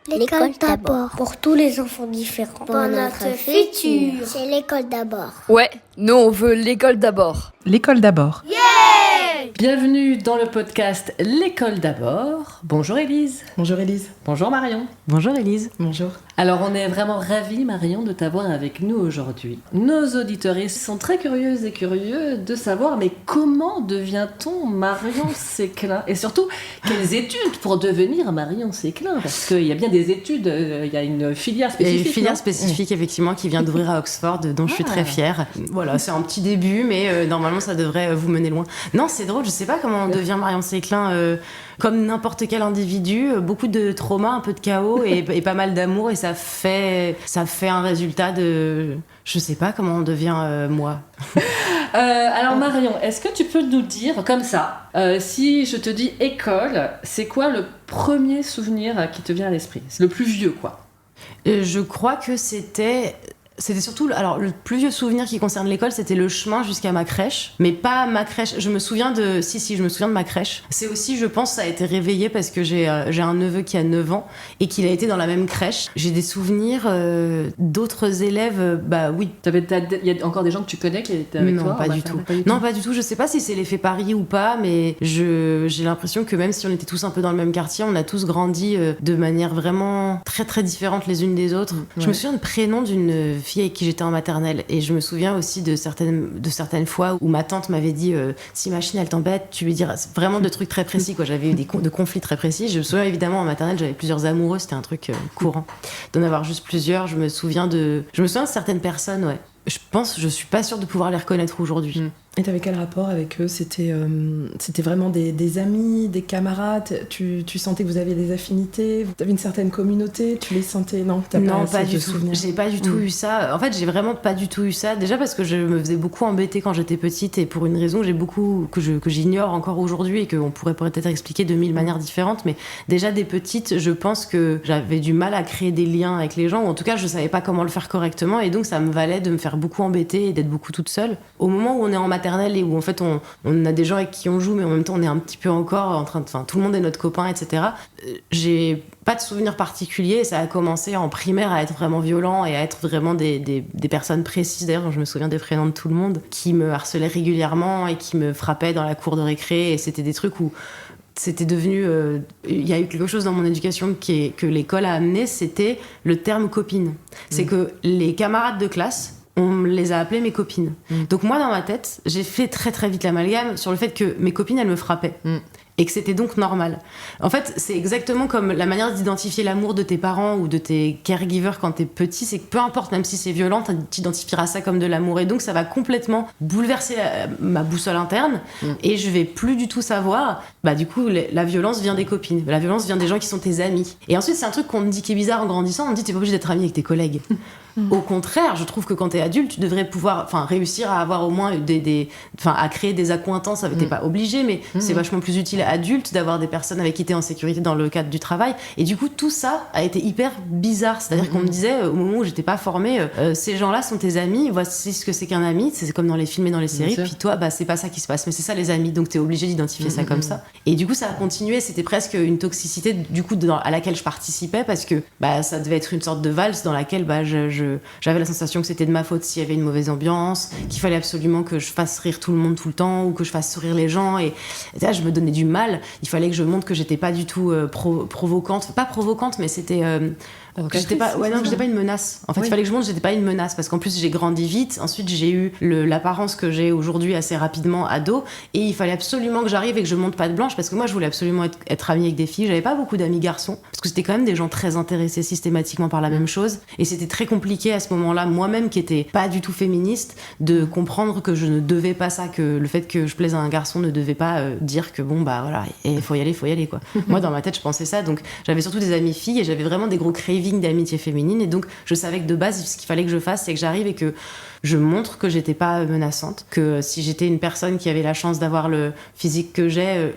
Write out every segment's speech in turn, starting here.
L'école d'abord. Pour tous les enfants différents. Pour notre futur. C'est l'école d'abord. Ouais, nous on veut l'école d'abord. L'école d'abord. Bienvenue dans le podcast L'école d'abord. Bonjour Élise. Bonjour Élise. Bonjour Marion. Bonjour Élise. Bonjour. Alors on est vraiment ravis Marion de t'avoir avec nous aujourd'hui. Nos auditeuristes sont très curieuses et curieux de savoir mais comment devient-on Marion Séclin? Et surtout, quelles études pour devenir Marion Séclin? Parce qu'il y a bien des études, il y a une filière spécifique. Il y a une filière non spécifique effectivement qui vient d'ouvrir à Oxford, dont je suis très fière. Voilà, c'est un petit début, mais normalement ça devrait vous mener loin. Non, c'est drôle, je sais pas comment on devient Marion Séclin. Comme n'importe quel individu, beaucoup de trauma, un peu de chaos et pas mal d'amour, et ça fait un résultat de... Je sais pas comment on devient moi. Alors Marion, est-ce que tu peux nous dire comme ça, si je te dis école, c'est quoi le premier souvenir qui te vient à l'esprit? C'est le plus vieux quoi. Je crois que c'était surtout, alors le plus vieux souvenir qui concerne l'école, c'était le chemin jusqu'à ma crèche, mais pas ma crèche. Je me souviens de ma crèche. C'est aussi, je pense, ça a été réveillé parce que j'ai un neveu qui a 9 ans et qu'il a été dans la même crèche. J'ai des souvenirs d'autres élèves, bah oui. Il y a encore des gens que tu connais qui étaient avec toi? Non, pas du tout. Non, pas du tout. Je sais pas si c'est l'effet Paris ou pas, mais j'ai l'impression que même si on était tous un peu dans le même quartier, on a tous grandi de manière vraiment très très différente les unes des autres. Ouais. Je me souviens de prénom d'une fille avec qui j'étais en maternelle, et je me souviens aussi de certaines fois où ma tante m'avait dit si Machine elle t'embête, tu lui diras, vraiment de trucs très précis quoi. J'avais eu de conflits très précis. Je me souviens évidemment en maternelle j'avais plusieurs amoureux, c'était un truc courant d'en avoir juste plusieurs. Je me souviens de certaines personnes, ouais. Je suis pas sûre de pouvoir les reconnaître aujourd'hui. Et t'avais quel rapport avec eux? C'était vraiment des amis, des camarades? Tu sentais que vous aviez des affinités? T'avais une certaine communauté? Tu les sentais? Non, pas du tout. J'ai pas du tout eu ça. En fait, j'ai vraiment pas du tout eu ça. Déjà parce que je me faisais beaucoup embêter quand j'étais petite, et pour une raison que j'ignore encore aujourd'hui et qu'on pourrait peut-être expliquer de 1000 manières différentes. Mais déjà des petites, je pense que j'avais du mal à créer des liens avec les gens, ou en tout cas je savais pas comment le faire correctement, et donc ça me valait de me faire beaucoup embêter et d'être beaucoup toute seule. Au moment où on est en maternelle et où en fait on a des gens avec qui on joue, mais en même temps on est un petit peu encore en train de... Enfin, tout le monde est notre copain, etc. J'ai pas de souvenirs particuliers. Ça a commencé en primaire à être vraiment violent et à être vraiment des personnes précises, d'ailleurs je me souviens des prénoms de tout le monde, qui me harcelaient régulièrement et qui me frappaient dans la cour de récré, et c'était des trucs où c'était devenu... Il y a eu quelque chose dans mon éducation que l'école a amené, c'était le terme copine. C'est que les camarades de classe, on les a appelées mes copines. Donc moi, dans ma tête, j'ai fait très très vite l'amalgame sur le fait que mes copines, elles me frappaient. Et que c'était donc normal. En fait, c'est exactement comme la manière d'identifier l'amour de tes parents ou de tes caregivers quand t'es petit, c'est que peu importe, même si c'est violent, t'identifieras ça comme de l'amour. Et donc ça va complètement bouleverser ma boussole interne, et je vais plus du tout savoir, bah du coup, la violence vient des copines, la violence vient des gens qui sont tes amis. Et ensuite, c'est un truc qu'on me dit qui est bizarre en grandissant, on me dit t'es pas obligé d'être ami avec tes collègues. Au contraire, je trouve que quand t'es adulte, tu devrais pouvoir réussir à avoir au moins à créer des accointances. T'es pas obligé, mais c'est vachement plus utile adulte d'avoir des personnes avec qui t'es en sécurité dans le cadre du travail. Et du coup, tout ça a été hyper bizarre. C'est-à-dire qu'on me disait, au moment où j'étais pas formée, ces gens-là sont tes amis, voici ce que c'est qu'un ami, c'est comme dans les films et dans les séries, puis toi, bah, c'est pas ça qui se passe, mais c'est ça les amis, donc t'es obligé d'identifier ça comme ça. Et du coup, ça a continué, c'était presque une toxicité du coup à laquelle je participais, parce que bah, ça devait être une sorte de valse dans laquelle bah, j'avais la sensation que c'était de ma faute s'il y avait une mauvaise ambiance, qu'il fallait absolument que je fasse rire tout le monde tout le temps, ou que je fasse sourire les gens, et là, je me donnais du mal. Il fallait que je montre que j'étais pas du tout provocante, pas provocante, mais c'était que j'étais pas une menace. En fait, il fallait que je montre que j'étais pas une menace, parce qu'en plus j'ai grandi vite. Ensuite, j'ai eu l'apparence que j'ai aujourd'hui assez rapidement ado, et il fallait absolument que j'arrive et que je monte pas de blanche, parce que moi je voulais absolument être amie avec des filles. J'avais pas beaucoup d'amis garçons, parce que c'était quand même des gens très intéressés systématiquement par la même chose, et c'était très compliqué à ce moment-là, moi-même qui étais pas du tout féministe, de comprendre que je ne devais pas ça, que le fait que je plaise à un garçon ne devait pas dire que bon bah voilà, et faut y aller quoi. Moi dans ma tête je pensais ça, donc j'avais surtout des amies filles, et j'avais vraiment des gros cravings d'amitié féminine, et donc je savais que de base ce qu'il fallait que je fasse, c'est que j'arrive et que Je montre que j'étais pas menaçante, que si j'étais une personne qui avait la chance d'avoir le physique que j'ai,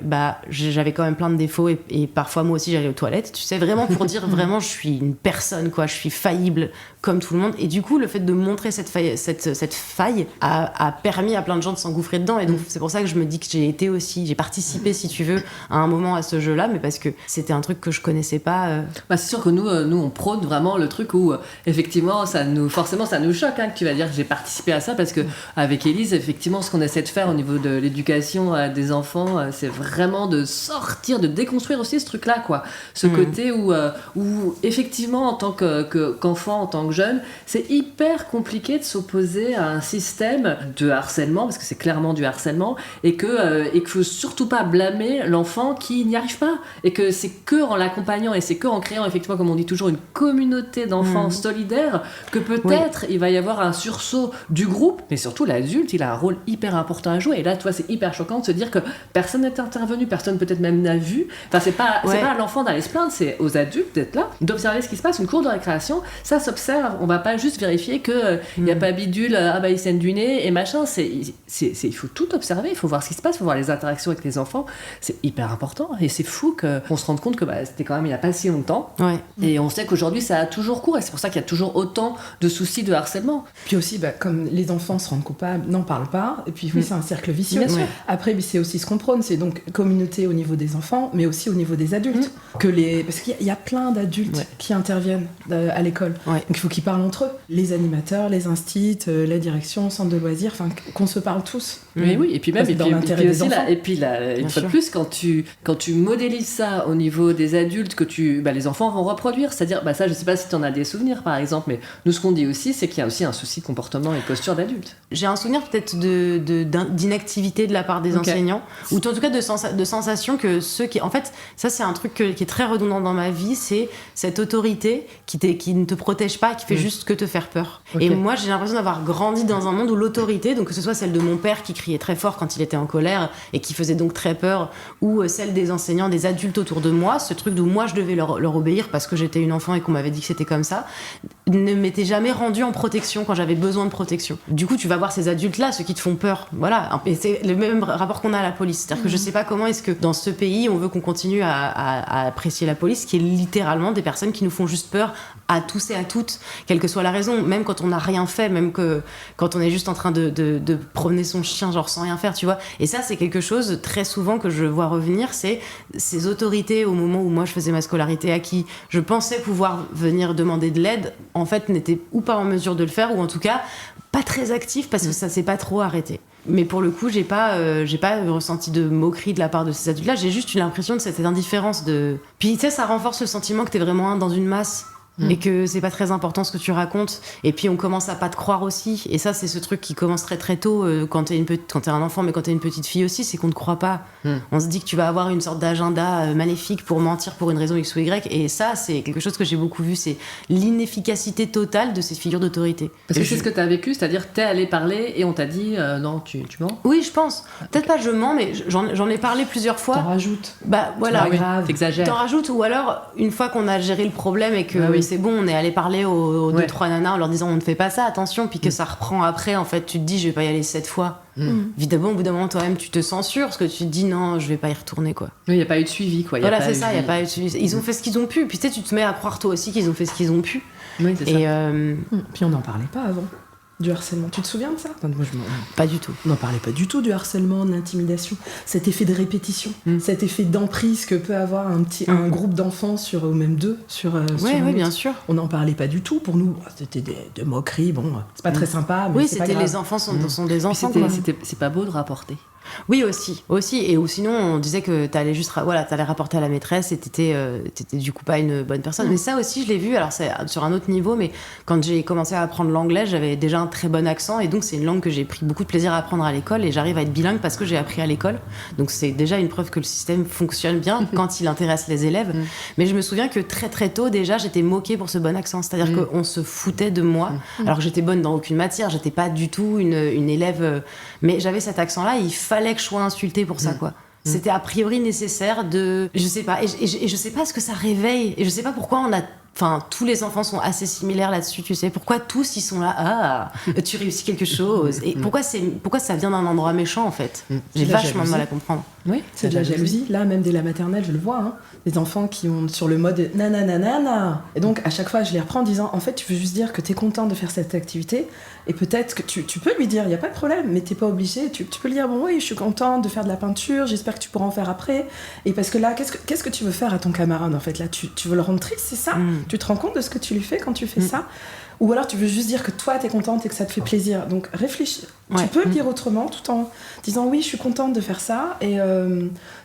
j'avais quand même plein de défauts et parfois moi aussi j'allais aux toilettes, tu sais, vraiment pour dire vraiment je suis une personne, quoi, je suis faillible comme tout le monde. Et du coup, le fait de montrer cette faille a permis à plein de gens de s'engouffrer dedans. Et donc, c'est pour ça que je me dis que j'ai participé, si tu veux, à un moment à ce jeu-là, mais parce que c'était un truc que je connaissais pas. C'est sûr que nous, on prône vraiment le truc où, effectivement, forcément, ça nous choque, que tu vas dire que j'ai participé à ça, parce que avec Élise, effectivement, ce qu'on essaie de faire au niveau de l'éducation des enfants, c'est vraiment de sortir, de déconstruire aussi ce truc-là, quoi. Ce côté où, effectivement, en tant qu'enfant, en tant que jeune, c'est hyper compliqué de s'opposer à un système de harcèlement, parce que c'est clairement du harcèlement, et qu'il faut surtout pas blâmer l'enfant qui n'y arrive pas, et que c'est que en l'accompagnant et c'est que en créant, effectivement, comme on dit toujours, une communauté d'enfants solidaires, que peut-être il va y avoir un sursaut du groupe, mais surtout l'adulte, il a un rôle hyper important à jouer. Et là, toi, c'est hyper choquant de se dire que personne n'est intervenu, personne peut-être même n'a vu. Enfin, c'est pas à l'enfant d'aller se plaindre, c'est aux adultes d'être là, d'observer ce qui se passe. Une cour de récréation, ça s'observe. On va pas juste vérifier que il y a pas bidule, il saigne du nez et machin. Il faut tout observer, il faut voir ce qui se passe, il faut voir les interactions avec les enfants. C'est hyper important et c'est fou qu'on se rende compte que c'était quand même il y a pas si longtemps. Ouais. Et on sait qu'aujourd'hui ça a toujours cours et c'est pour ça qu'il y a toujours autant de soucis de harcèlement. Puis aussi, comme les enfants se rendent coupables, n'en parlent pas. Et puis oui, c'est un cercle vicieux. Bien sûr. Après, c'est aussi ce qu'on prône, c'est donc communauté au niveau des enfants, mais aussi au niveau des adultes. Parce qu'il y a plein d'adultes qui interviennent à l'école. Ouais. Donc il faut qu'ils parlent entre eux. Les animateurs, les instits, la direction, centre de loisirs, qu'on se parle tous. Oui, et puis même, dans l'intérêt des enfants. Une fois de plus, quand tu modélises ça au niveau des adultes, que les enfants vont reproduire, c'est-à-dire, ça, je sais pas si tu en as des souvenirs, par exemple, mais nous, ce qu'on dit aussi, c'est qu'il y a aussi un souci de comportement et de posture d'adulte. J'ai un souvenir peut-être d'inactivité de la part des enseignants, ou en tout cas de sensation que ceux qui... En fait, ça, c'est un truc qui est très redondant dans ma vie, c'est cette autorité qui ne te protège pas, qui fait juste que te faire peur. Et moi, j'ai l'impression d'avoir grandi dans un monde où l'autorité, donc que ce soit celle de mon père qui criait très fort quand il était en colère et qui faisait donc très peur, ou celle des enseignants, des adultes autour de moi, ce truc d'où moi je devais leur obéir parce que j'étais une enfant et qu'on m'avait dit que c'était comme ça, ne m'était jamais rendue en protection quand j'avais besoin de protection. Du coup, tu vas voir ces adultes-là, ceux qui te font peur. Voilà. Et c'est le même rapport qu'on a à la police. C'est-à-dire que je sais pas comment est-ce que dans ce pays, on veut qu'on continue à apprécier la police, qui est littéralement des personnes qui nous font juste peur à tous et à toutes, quelle que soit la raison, même quand on n'a rien fait, même que quand on est juste en train de promener son chien genre sans rien faire, tu vois. Et ça, c'est quelque chose très souvent que je vois revenir, c'est ces autorités au moment où moi je faisais ma scolarité, à qui je pensais pouvoir venir demander de l'aide, en fait n'étaient ou pas en mesure de le faire, ou en tout cas pas très actifs parce que ça s'est pas trop arrêté. Mais pour le coup, j'ai pas ressenti de moquerie de la part de ces adultes-là, j'ai juste eu l'impression de cette indifférence de... Puis tu sais, ça renforce le sentiment que t'es vraiment dans une masse. Et que c'est pas très important ce que tu racontes, et puis on commence à pas te croire aussi, et ça c'est ce truc qui commence très très tôt quand t'es un enfant, mais quand t'es une petite fille aussi, c'est qu'on te croit pas. On se dit que tu vas avoir une sorte d'agenda maléfique pour mentir pour une raison X ou Y, et ça c'est quelque chose que j'ai beaucoup vu, c'est l'inefficacité totale de ces figures d'autorité. Parce que c'est ce que t'as vécu, c'est-à-dire t'es allé parler et on t'a dit non, tu mens. Oui, je pense, peut-être pas je mens, mais j'en ai parlé plusieurs fois. T'en rajoutes. Voilà, grave. T'exagères. T'en rajoutes, ou alors une fois qu'on a géré le problème et que c'est bon, on est allé parler aux 2-3 nanas en leur disant on ne fait pas ça, attention, puis que ça reprend après, en fait tu te dis je vais pas y aller 7 fois. Évidemment, au bout d'un moment toi-même tu te censures parce que tu te dis non, je vais pas y retourner, quoi. Il n'y a pas eu de suivi, quoi. Voilà, c'est ça, il y a pas eu de suivi. Ils ont fait ce qu'ils ont pu, puis tu sais, tu te mets à croire toi aussi qu'ils ont fait ce qu'ils ont pu. Oui, c'est ça. Puis on n'en parlait pas avant. Du harcèlement. Tu te souviens de ça? Pas du tout. On n'en parlait pas du tout du harcèlement, de l'intimidation. Cet effet de répétition, cet effet d'emprise que peut avoir un groupe d'enfants ou même deux sur oui, bien sûr. On n'en parlait pas du tout. Pour nous, c'était des moqueries. Bon, c'est pas très sympa, mais oui, c'est pas c'était grave. les enfants sont des enfants. C'est pas beau de rapporter. Oui, aussi. Et ou sinon, on disait que t'allais rapporter à la maîtresse et t'étais du coup pas une bonne personne. Mais ça aussi, je l'ai vu, alors c'est sur un autre niveau, mais quand j'ai commencé à apprendre l'anglais, j'avais déjà un très bon accent, et donc c'est une langue que j'ai pris beaucoup de plaisir à apprendre à l'école, et j'arrive à être bilingue parce que j'ai appris à l'école. Donc c'est déjà une preuve que le système fonctionne bien quand il intéresse les élèves. Mais je me souviens que très très tôt, déjà, j'étais moquée pour ce bon accent. C'est-à-dire qu'on se foutait de moi, alors que j'étais bonne dans aucune matière, j'étais pas du tout une élève... Mais j'avais cet accent-là, et il fallait que je sois insultée pour ça, quoi. C'était a priori nécessaire de... Je sais pas, et je sais pas ce que ça réveille, et je sais pas pourquoi on a Enfin, tous les enfants sont assez similaires là-dessus, tu sais. Pourquoi tous, ils sont là, ah, tu réussis quelque chose. Et pourquoi ça vient d'un endroit méchant, en fait. J'ai vachement de mal à comprendre. Oui, c'est de la jalousie. Là, même dès la maternelle, je le vois, hein. Des enfants qui ont sur le mode nananana. Et donc, à chaque fois, je les reprends en disant, en fait, tu veux juste dire que t'es content de faire cette activité. Et peut-être que tu peux lui dire, il n'y a pas de problème, mais t'es pas obligé. Tu peux lui dire, bon, oui, je suis contente de faire de la peinture, j'espère que tu pourras en faire après. Et parce que là, qu'est-ce que tu veux faire à ton camarade, en fait? Là, tu veux le rendre triste, c'est ça? Tu te rends compte de ce que tu lui fais quand tu fais ça? Ou alors tu veux juste dire que toi t'es contente et que ça te fait plaisir. Donc réfléchis. Tu peux le dire autrement tout en disant oui, je suis contente de faire ça et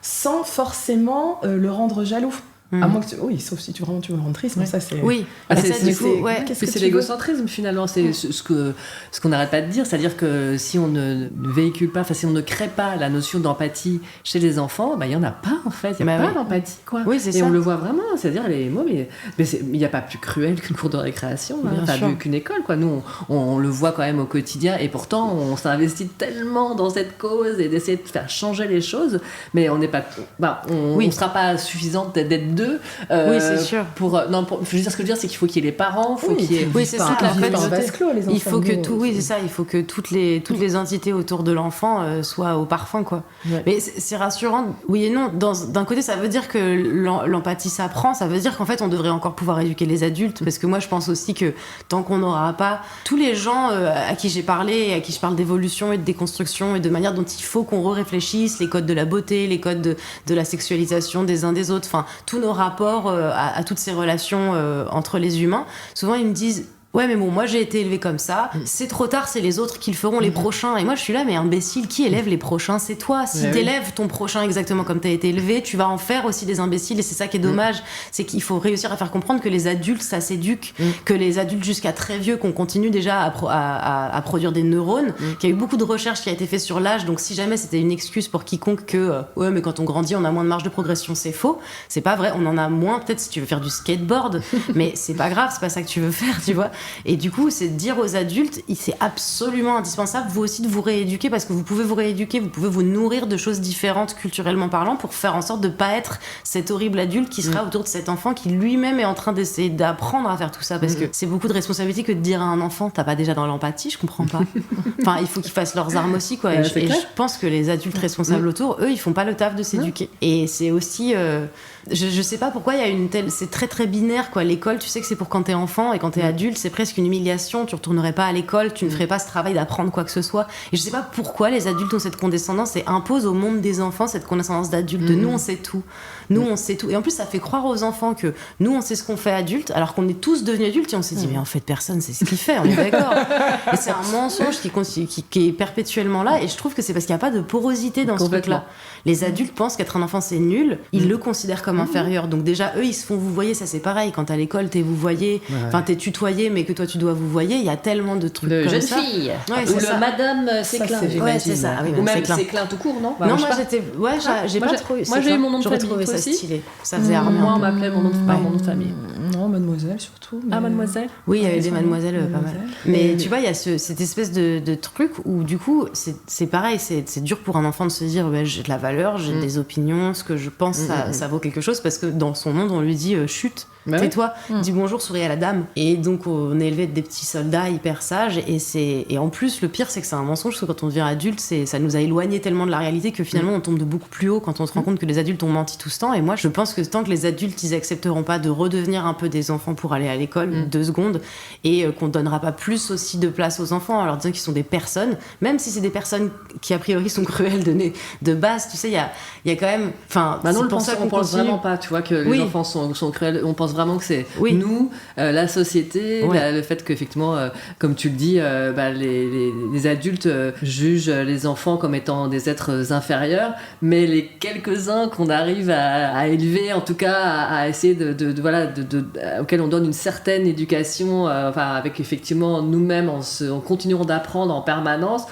sans forcément le rendre jaloux. À moins que oui, sauf si tu veux le rendre triste, mais ça c'est... Oui, c'est l'égocentrisme finalement, c'est ce qu'on n'arrête pas de dire, c'est-à-dire que si on ne véhicule pas, si on ne crée pas la notion d'empathie chez les enfants, il n'y en a pas en fait, il n'y a pas d'empathie quoi. Oui, c'est et ça. on le voit vraiment, c'est-à-dire les mots, mais il n'y a pas plus cruel qu'une cour de récréation, qu'une école quoi. Nous on le voit quand même au quotidien et pourtant on s'investit tellement dans cette cause et d'essayer de faire changer les choses, mais on n'est pas, on ne sera pas suffisante d'être deux. Oui, c'est sûr. Je veux dire, ce que je veux dire, c'est qu'il faut qu'il y ait les parents, c'est ça. En fait, il faut que il faut que toutes les entités autour de l'enfant soient au parfum, quoi. Ouais. Mais c'est rassurant, oui et non. D'un côté, ça veut dire que l'empathie s'apprend, ça veut dire qu'en fait, on devrait encore pouvoir éduquer les adultes, parce que moi, je pense aussi que tant qu'on n'aura pas tous les gens à qui j'ai parlé, et à qui je parle d'évolution et de déconstruction et de manière dont il faut qu'on réfléchisse, les codes de la beauté, les codes de la sexualisation des uns des autres, enfin, tous nos rapports à toutes ces relations entre les humains, souvent ils me disent ouais mais bon moi j'ai été élevée comme ça, c'est trop tard, c'est les autres qui le feront, les prochains. Et moi je suis là mais imbécile, qui élève les prochains? C'est toi. Si t'élèves ton prochain exactement comme t'as été élevé, tu vas en faire aussi des imbéciles. Et c'est ça qui est dommage, c'est qu'il faut réussir à faire comprendre que les adultes ça s'éduque, que les adultes jusqu'à très vieux, qu'on continue déjà à produire des neurones, qu'il y a eu beaucoup de recherches qui a été fait sur l'âge. Donc si jamais c'était une excuse pour quiconque que ouais mais quand on grandit on a moins de marge de progression, c'est faux, c'est pas vrai. On en a moins peut-être si tu veux faire du skateboard mais c'est pas grave, c'est pas ça que tu veux faire, tu vois. Et du coup, c'est de dire aux adultes, c'est absolument indispensable, vous aussi, de vous rééduquer, parce que vous pouvez vous rééduquer, vous pouvez vous nourrir de choses différentes culturellement parlant pour faire en sorte de pas être cet horrible adulte qui sera autour de cet enfant qui lui-même est en train d'essayer d'apprendre à faire tout ça, parce que c'est beaucoup de responsabilité que de dire à un enfant, t'as pas déjà dans l'empathie, je comprends pas. Enfin, il faut qu'ils fassent leurs armes aussi, quoi. Et je pense que les adultes responsables autour, eux, ils font pas le taf de s'éduquer. Et c'est aussi... Je sais pas pourquoi il y a une telle... C'est très très binaire, quoi. L'école, tu sais que c'est pour quand t'es enfant, et quand t'es adulte, c'est presque une humiliation. Tu retournerais pas à l'école, tu ne ferais pas ce travail d'apprendre quoi que ce soit. Et je sais pas pourquoi les adultes ont cette condescendance et imposent au monde des enfants cette condescendance d'adulte. De nous, on sait tout. Nous, on sait tout. Et en plus, ça fait croire aux enfants que nous, on sait ce qu'on fait adulte, alors qu'on est tous devenus adultes et on s'est dit, mais en fait, personne sait ce qu'il fait, on est d'accord. Et c'est un mensonge qui est perpétuellement là. Et je trouve que c'est parce qu'il n'y a pas de porosité dans ce truc-là. Les adultes pensent qu'être un enfant, c'est nul. Ils le considèrent comme inférieur. Donc déjà, eux, ils se font vouvoyer. Ça, c'est pareil. Quand à l'école, t'es vouvoyé, enfin, t'es tutoyé, mais que toi, tu dois vouvoyer. Il y a tellement de trucs comme jeune ça. Fille. Ouais, ou le Madame Séclin. Ouais, c'est ça. Oui, ou même Séclin tout court, non? Non, moi, j'étais... Ouais, j'ai pas trop... Moi, j'ai eu mon nom de famille. J'aurais trouvé ça aussi. stylé. Ça faisait armé. Moi, on m'appelait mon nom de famille. Non, mademoiselle surtout. Ah, mademoiselle? Oui, il y avait des mademoiselles pas mal. Mais tu vois, il y a cette espèce de truc où, du coup, c'est pareil, c'est dur pour un enfant de se dire j'ai de la valeur, j'ai des opinions, ce que je pense, ça vaut quelque chose, parce que dans son monde, on lui dit chut. Tais-toi, dis bonjour, souris à la dame. Et donc on est élevé des petits soldats hyper sages, et en plus le pire c'est que c'est un mensonge, parce que quand on devient adulte, ça nous a éloigné tellement de la réalité que finalement on tombe de beaucoup plus haut quand on se rend compte que les adultes ont menti tout ce temps. Et moi je pense que tant que les adultes ils accepteront pas de redevenir un peu des enfants pour aller à l'école 2 secondes, et qu'on donnera pas plus aussi de place aux enfants en leur disant qu'ils sont des personnes, même si c'est des personnes qui a priori sont cruelles de base, tu sais, il y a quand même, enfin non, on pense vraiment pas, tu vois, que les enfants sont cruels. On pense vraiment que c'est nous, la société, le fait qu'effectivement, comme tu le dis, les adultes jugent les enfants comme étant des êtres inférieurs, mais les quelques-uns qu'on arrive à élever, en tout cas à essayer auxquels on donne une certaine éducation, avec effectivement nous-mêmes en continuant d'apprendre en permanence,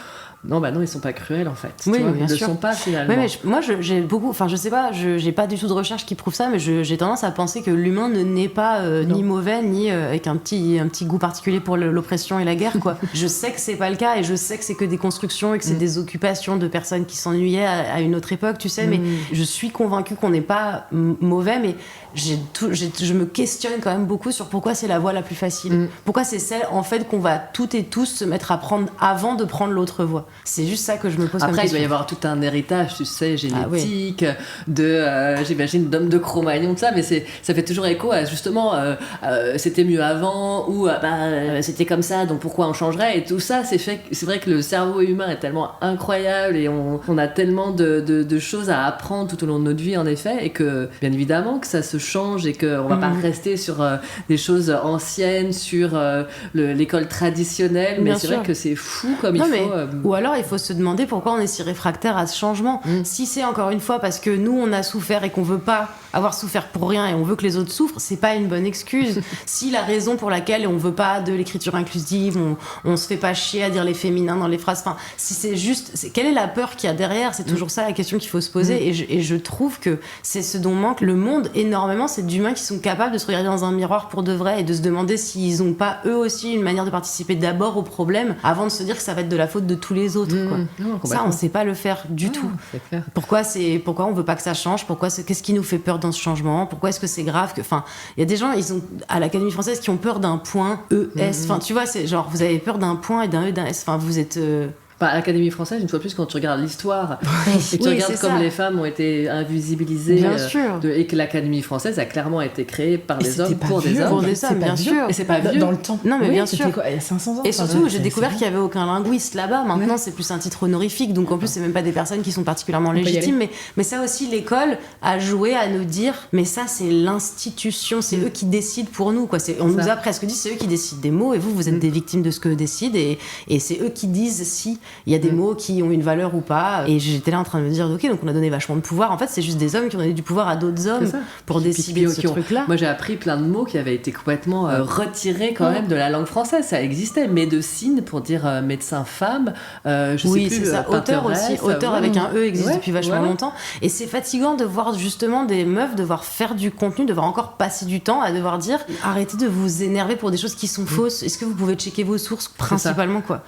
Non, ils sont pas cruels en fait. Oui, tu vois, bien ils sûr. le sont pas finalement. Oui, mais j'ai beaucoup, enfin je sais pas, j'ai pas du tout de recherche qui prouve ça, mais j'ai tendance à penser que l'humain ne naît pas ni mauvais, ni avec un petit goût particulier pour l'oppression et la guerre, quoi. Je sais que c'est pas le cas, et je sais que c'est que des constructions et que c'est des occupations de personnes qui s'ennuyaient à une autre époque, tu sais, mais je suis convaincue qu'on n'est pas mauvais, mais je me questionne quand même beaucoup sur pourquoi c'est la voie la plus facile. Pourquoi c'est celle, en fait, qu'on va toutes et tous se mettre à prendre avant de prendre l'autre voie. C'est juste ça que je me pose comme question. Après, il doit y avoir tout un héritage, tu sais, génétique, j'imagine, d'hommes de Cro-Magnon, de ça, mais ça fait toujours écho à, justement, c'était mieux avant, ou c'était comme ça, donc pourquoi on changerait, et tout ça, c'est vrai que le cerveau humain est tellement incroyable, et on a tellement de choses à apprendre tout au long de notre vie, en effet, et que, bien évidemment, que ça se change, et qu'on va pas rester sur des choses anciennes, sur l'école traditionnelle, mais c'est vrai que c'est fou comme Ou alors il faut se demander pourquoi on est si réfractaire à ce changement. Si c'est encore une fois parce que nous on a souffert et qu'on veut pas avoir souffert pour rien et on veut que les autres souffrent, c'est pas une bonne excuse. Si la raison pour laquelle on veut pas de l'écriture inclusive, on se fait pas chier à dire les féminins dans les phrases, enfin, si c'est juste, quelle est la peur qu'il y a derrière, c'est toujours ça la question qu'il faut se poser, et je trouve que c'est ce dont manque le monde énormément, c'est d'humains qui sont capables de se regarder dans un miroir pour de vrai et de se demander s'ils ont pas eux aussi une manière de participer d'abord au problème avant de se dire que ça va être de la faute de tous les autres, quoi. Non, ça on sait pas le faire du tout. C'est clair. Pourquoi on veut pas que ça change, qu'est-ce qui nous fait peur dans ce changement, pourquoi est-ce que c'est grave que, enfin, il y a des gens, ils ont à l'Académie française qui ont peur d'un point ES, enfin tu vois, c'est genre vous avez peur d'un point et d'un E, d'un S, enfin vous êtes à l'Académie française, une fois plus, quand tu regardes l'histoire et que tu regardes comme les femmes ont été invisibilisées, bien sûr. Et que l'Académie française a clairement été créée par des hommes pour des hommes. Pour des hommes, bien sûr. Et c'est pas vieux. Dans le temps. Non, mais bien sûr. Quoi, il y a 500 ans. Et surtout, j'ai découvert qu'il n'y avait aucun linguiste là-bas. Maintenant, c'est plus un titre honorifique. Donc, en plus, c'est même pas des personnes qui sont particulièrement légitimes. Mais ça aussi, l'école a joué à nous dire, mais ça, c'est l'institution. C'est eux qui décident pour nous, quoi. On nous a presque dit, c'est eux qui décident des mots. Et vous êtes des victimes de ce qu'eux décident. Et c'est eux qui disent si il y a des mots qui ont une valeur ou pas. Et j'étais là en train de me dire, ok, donc on a donné vachement de pouvoir. En fait, c'est juste des hommes qui ont donné du pouvoir à d'autres hommes pour décider de ce truc-là. Moi, j'ai appris plein de mots qui avaient été complètement retirés quand même de la langue française. Ça existait. Médecine pour dire médecin femme. Je sais plus. C'est ça. Auteur aussi. Auteur avec un E existe depuis vachement longtemps. Et c'est fatigant de voir justement des meufs devoir faire du contenu, devoir encore passer du temps à devoir dire arrêtez de vous énerver pour des choses qui sont fausses. Est-ce que vous pouvez checker vos sources principalement, quoi.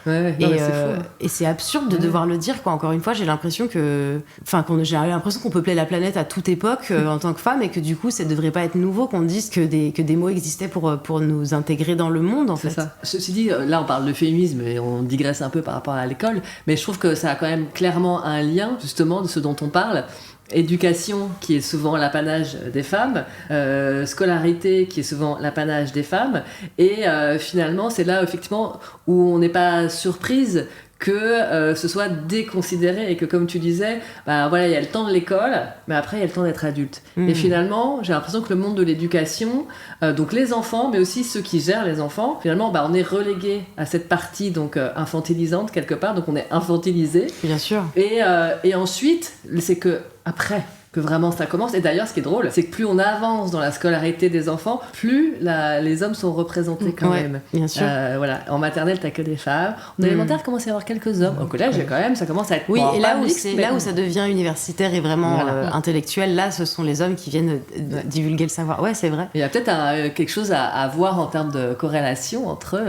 Et c'est absurde de devoir le dire, quoi. Encore une fois, j'ai l'impression qu'on peuplait la planète à toute époque en tant que femme, et que du coup ça devrait pas être nouveau qu'on dise que des mots existaient pour nous intégrer dans le monde, en fait. Ça. Ceci dit, là on parle de féminisme et on digresse un peu par rapport à l'école, mais je trouve que ça a quand même clairement un lien justement de ce dont on parle. Éducation qui est souvent l'apanage des femmes, scolarité qui est souvent l'apanage des femmes, et finalement c'est là effectivement où on n'est pas surprise que ce soit déconsidéré, et que, comme tu disais, il y a le temps de l'école, mais après il y a le temps d'être adulte. Et finalement, j'ai l'impression que le monde de l'éducation, donc les enfants, mais aussi ceux qui gèrent les enfants, finalement, on est relégué à cette partie donc infantilisante quelque part, donc on est infantilisé. Bien sûr. Et ensuite, c'est que après que vraiment ça commence. Et d'ailleurs, ce qui est drôle, c'est que plus on avance dans la scolarité des enfants, plus les hommes sont représentés quand même. Bien sûr. En maternelle, t'as que des femmes. En élémentaire, il commence à y avoir quelques hommes. Au collège, quand même, ça commence à être... Oui, et là où ça devient universitaire et vraiment intellectuel, là, ce sont les hommes qui viennent divulguer le savoir. Ouais, c'est vrai. Il y a peut-être quelque chose à voir en termes de corrélation entre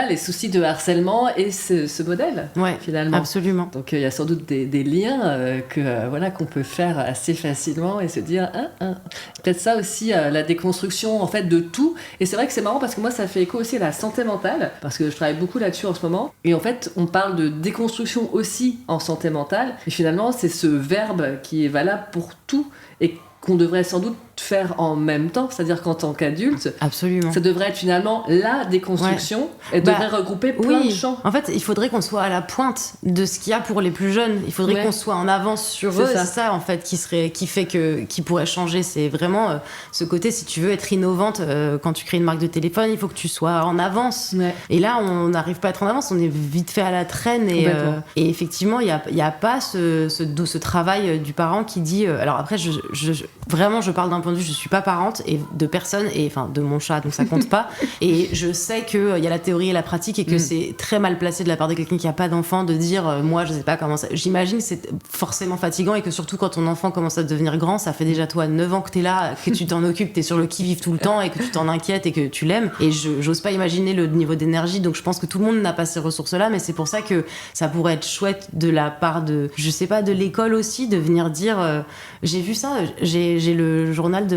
les soucis de harcèlement et ce modèle, finalement. Absolument. Donc, il y a sans doute des liens qu'on peut faire assez facilement et se dire peut-être ça aussi, la déconstruction en fait de tout. Et c'est vrai que c'est marrant parce que moi ça fait écho aussi à la santé mentale, parce que je travaille beaucoup là-dessus en ce moment, et en fait on parle de déconstruction aussi en santé mentale, et finalement c'est ce verbe qui est valable pour tout et qu'on devrait sans doute faire en même temps, c'est-à-dire qu'en tant qu'adulte, absolument, ça devrait être finalement la déconstruction et devrait regrouper plein de champs. En fait, il faudrait qu'on soit à la pointe de ce qu'il y a pour les plus jeunes. Il faudrait qu'on soit en avance sur eux. C'est ça en fait qui pourrait changer. C'est vraiment ce côté, si tu veux être innovante, quand tu crées une marque de téléphone, il faut que tu sois en avance. Et là, on n'arrive pas à être en avance, on est vite fait à la traîne. Et effectivement, il y a pas ce travail du parent qui dit. Alors après, vraiment, je parle d'un point entendu, je suis pas parente et de personne, et enfin de mon chat, donc ça compte pas. Et je sais qu'il y a la théorie et la pratique et que c'est très mal placé de la part de quelqu'un qui a pas d'enfant de dire moi je sais pas comment ça. J'imagine que c'est forcément fatigant et que surtout quand ton enfant commence à devenir grand, ça fait déjà toi 9 ans que t'es là, que tu t'en occupes, t'es sur le qui-vive tout le temps et que tu t'en inquiètes et que tu l'aimes. Et j'ose pas imaginer le niveau d'énergie, donc je pense que tout le monde n'a pas ces ressources-là, mais c'est pour ça que ça pourrait être chouette de la part de, je sais pas, de l'école aussi, de venir dire j'ai vu ça, j'ai le journal de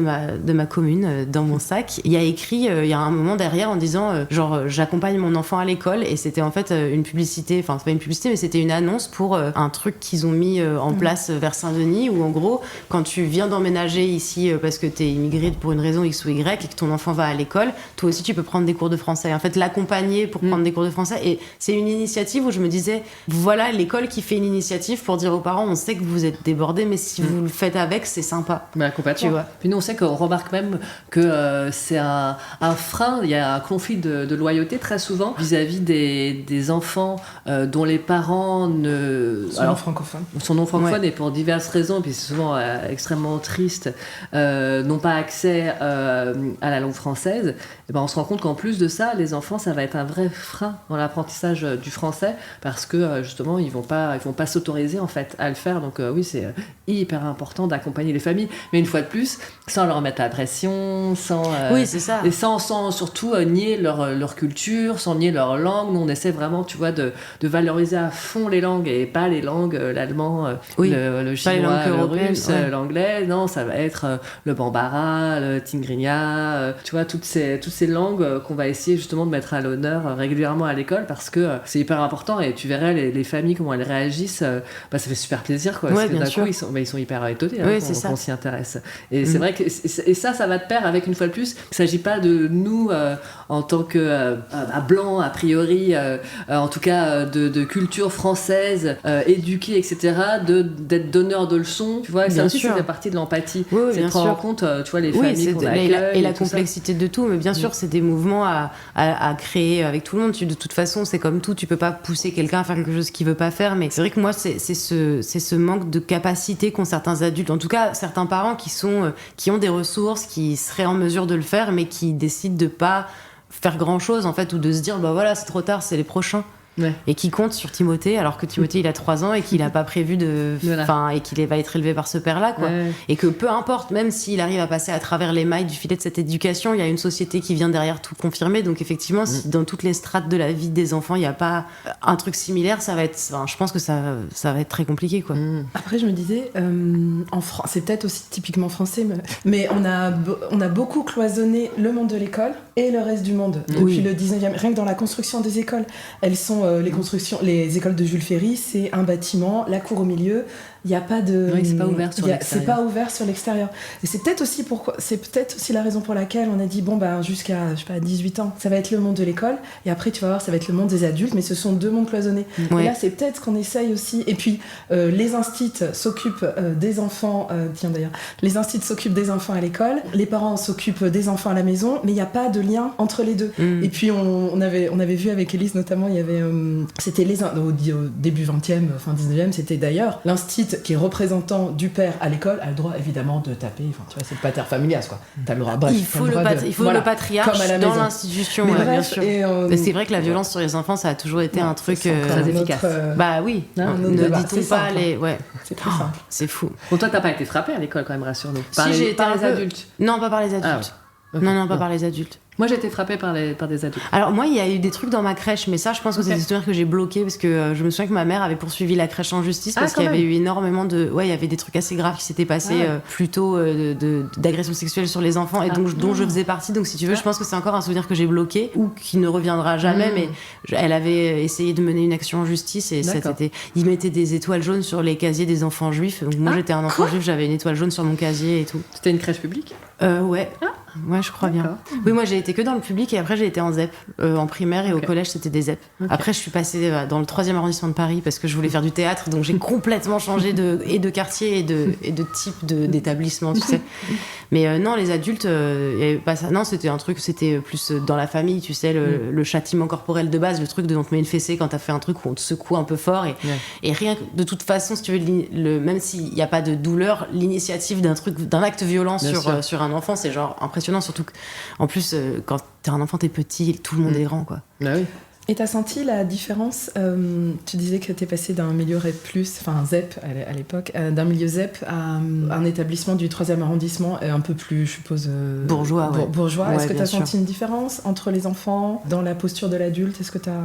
ma commune dans mon sac. Il y a écrit, il y a un moment derrière en disant genre j'accompagne mon enfant à l'école, et c'était en fait une publicité, enfin c'est pas une publicité mais c'était une annonce pour un truc qu'ils ont mis en place vers Saint-Denis, où en gros quand tu viens d'emménager ici parce que t'es immigré pour une raison X ou Y et que ton enfant va à l'école, toi aussi tu peux prendre des cours de français, en fait l'accompagner pour prendre des cours de français. Et c'est une initiative où je me disais voilà l'école qui fait une initiative pour dire aux parents on sait que vous êtes débordés mais si vous le faites avec c'est sympa. Bah, complètement. Tu vois. Puis nous on sait qu'on remarque même que c'est un frein, il y a un conflit de loyauté très souvent vis-à-vis des enfants dont les parents sont non francophones. Sont non francophones et pour diverses raisons, puis c'est souvent extrêmement triste, n'ont pas accès à la langue française. Et ben on se rend compte qu'en plus de ça, les enfants, ça va être un vrai frein dans l'apprentissage du français parce que justement ils vont pas s'autoriser en fait à le faire. Donc oui, c'est hyper important d'accompagner les familles, mais une fois de plus, sans leur mettre la pression, sans oui, c'est ça. Et sans surtout nier leur culture, sans nier leur langue. Nous on essaie vraiment, tu vois, de valoriser à fond les langues et pas les langues, l'allemand, le chinois, le russe, l'anglais. Non, ça va être le bambara, le tingrinya, tu vois, toutes ces langues qu'on va essayer justement de mettre à l'honneur régulièrement à l'école parce que c'est hyper important. Et tu verrais les familles comment elles réagissent, ça fait super plaisir quoi. Parce que d'un coup ils sont hyper étonnés qu'on s'y intéresse. Et c'est vrai que ça va de pair avec, une fois de plus, il s'agit pas de nous en tant que blancs a priori, en tout cas de culture française, éduquée, etc., d'être donneur de leçons, tu vois. Ça aussi, ça fait partie de l'empathie. C'est de prendre en compte, tu vois, les familles qu'on accueille et la complexité de tout. Mais bien sûr, c'est des mouvements à créer avec tout le monde. De toute façon, c'est comme tout. Tu peux pas pousser quelqu'un à faire quelque chose qu'il veut pas faire. Mais c'est vrai que moi, c'est ce manque de capacité qu'ont certains adultes, en tout cas certains parents qui ont des ressources, qui seraient en mesure de le faire, mais qui décident de pas faire grand chose en fait, ou de se dire bah voilà c'est trop tard, c'est les prochains. Et qui compte sur Timothée alors que Timothée il a 3 ans et qu'il a pas prévu et qu'il va être élevé par ce père là quoi. Et que peu importe, même s'il arrive à passer à travers les mailles du filet de cette éducation, il y a une société qui vient derrière tout confirmer. Donc effectivement si dans toutes les strates de la vie des enfants il n'y a pas un truc similaire, ça va être, je pense que ça va être très compliqué quoi. Après je me disais en France, c'est peut-être aussi typiquement français, mais on a beaucoup cloisonné le monde de l'école et le reste du monde depuis le 19e. Rien que dans la construction des écoles, elles sont les écoles de Jules Ferry, c'est un bâtiment, la cour au milieu. Il n'y a pas de. Oui, c'est pas ouvert sur l'extérieur. C'est pas ouvert sur l'extérieur. Et c'est peut-être aussi la raison pour laquelle on a dit jusqu'à, je sais pas, 18 ans, ça va être le monde de l'école. Et après, tu vas voir, ça va être le monde des adultes, mais ce sont 2 mondes cloisonnés. Et là, c'est peut-être qu'on essaye aussi. Et puis, les instituts s'occupent des enfants. Les instituts s'occupent des enfants à l'école. Les parents s'occupent des enfants à la maison. Mais il n'y a pas de lien entre les deux. Et puis, on avait vu avec Élise, notamment, il y avait. C'était au début 20e, fin 19e, c'était d'ailleurs l'institut qui est représentant du père à l'école a le droit évidemment de taper, tu vois, c'est le pater familias quoi. T'as le droit, bref, il faut le patriarche dans l'institution, bien sûr. Mais c'est vrai que la violence sur les enfants ça a toujours été un truc très efficace. Bah oui, ne dit-on pas les c'est très simple. C'est fou. Bon, toi t'as pas été frappée à l'école quand même, rassure-nous. Si, j'ai été par les adultes. Non, pas par les adultes. Non, pas par les adultes. Moi, j'ai été frappée par des adultes. Alors, moi, il y a eu des trucs dans ma crèche, mais ça, je pense que c'est des histoires que j'ai bloquées parce que je me souviens que ma mère avait poursuivi la crèche en justice parce qu'il y avait eu énormément de. Ouais, il y avait des trucs assez graves qui s'étaient passés, plutôt d'agressions sexuelles sur les enfants, et dont je faisais partie. Donc, si tu veux, je pense que c'est encore un souvenir que j'ai bloqué ou qui ne reviendra jamais, mais elle avait essayé de mener une action en justice et ils mettaient des étoiles jaunes sur les casiers des enfants juifs. Donc, moi, j'étais un enfant juif, j'avais une étoile jaune sur mon casier et tout. C'était une crèche publique ? Ouais. Ouais, je crois bien. Oui, moi j'ai été que dans le public et après j'ai été en ZEP, en primaire, et au collège c'était des ZEP. Après je suis passée dans le 3e arrondissement de Paris parce que je voulais faire du théâtre, donc j'ai complètement changé de quartier et de type d'établissement, tu sais. Mais non, les adultes, y avait pas ça. Non, c'était un truc, c'était plus dans la famille, tu sais, le châtiment corporel de base, le truc de on te met une fessée quand t'as fait un truc où on te secoue un peu fort. Et rien que, de toute façon, si tu veux, même s'il n'y a pas de douleur, l'initiative d'un acte violent sur un enfant, c'est genre impressionnant. Surtout qu'en plus, quand t'es un enfant, t'es petit, tout le monde est grand, quoi. Ah oui. Et t'as senti la différence tu disais que t'es passé d'un milieu REP+, enfin ZEP à l'époque, d'un milieu ZEP à un établissement du 3e arrondissement, un peu plus, je suppose... bourgeois, ouais. Bourgeois. Ouais, Est-ce que t'as bien senti sûr. une différence entre les enfants, dans la posture de l'adulte? Est-ce que t'as...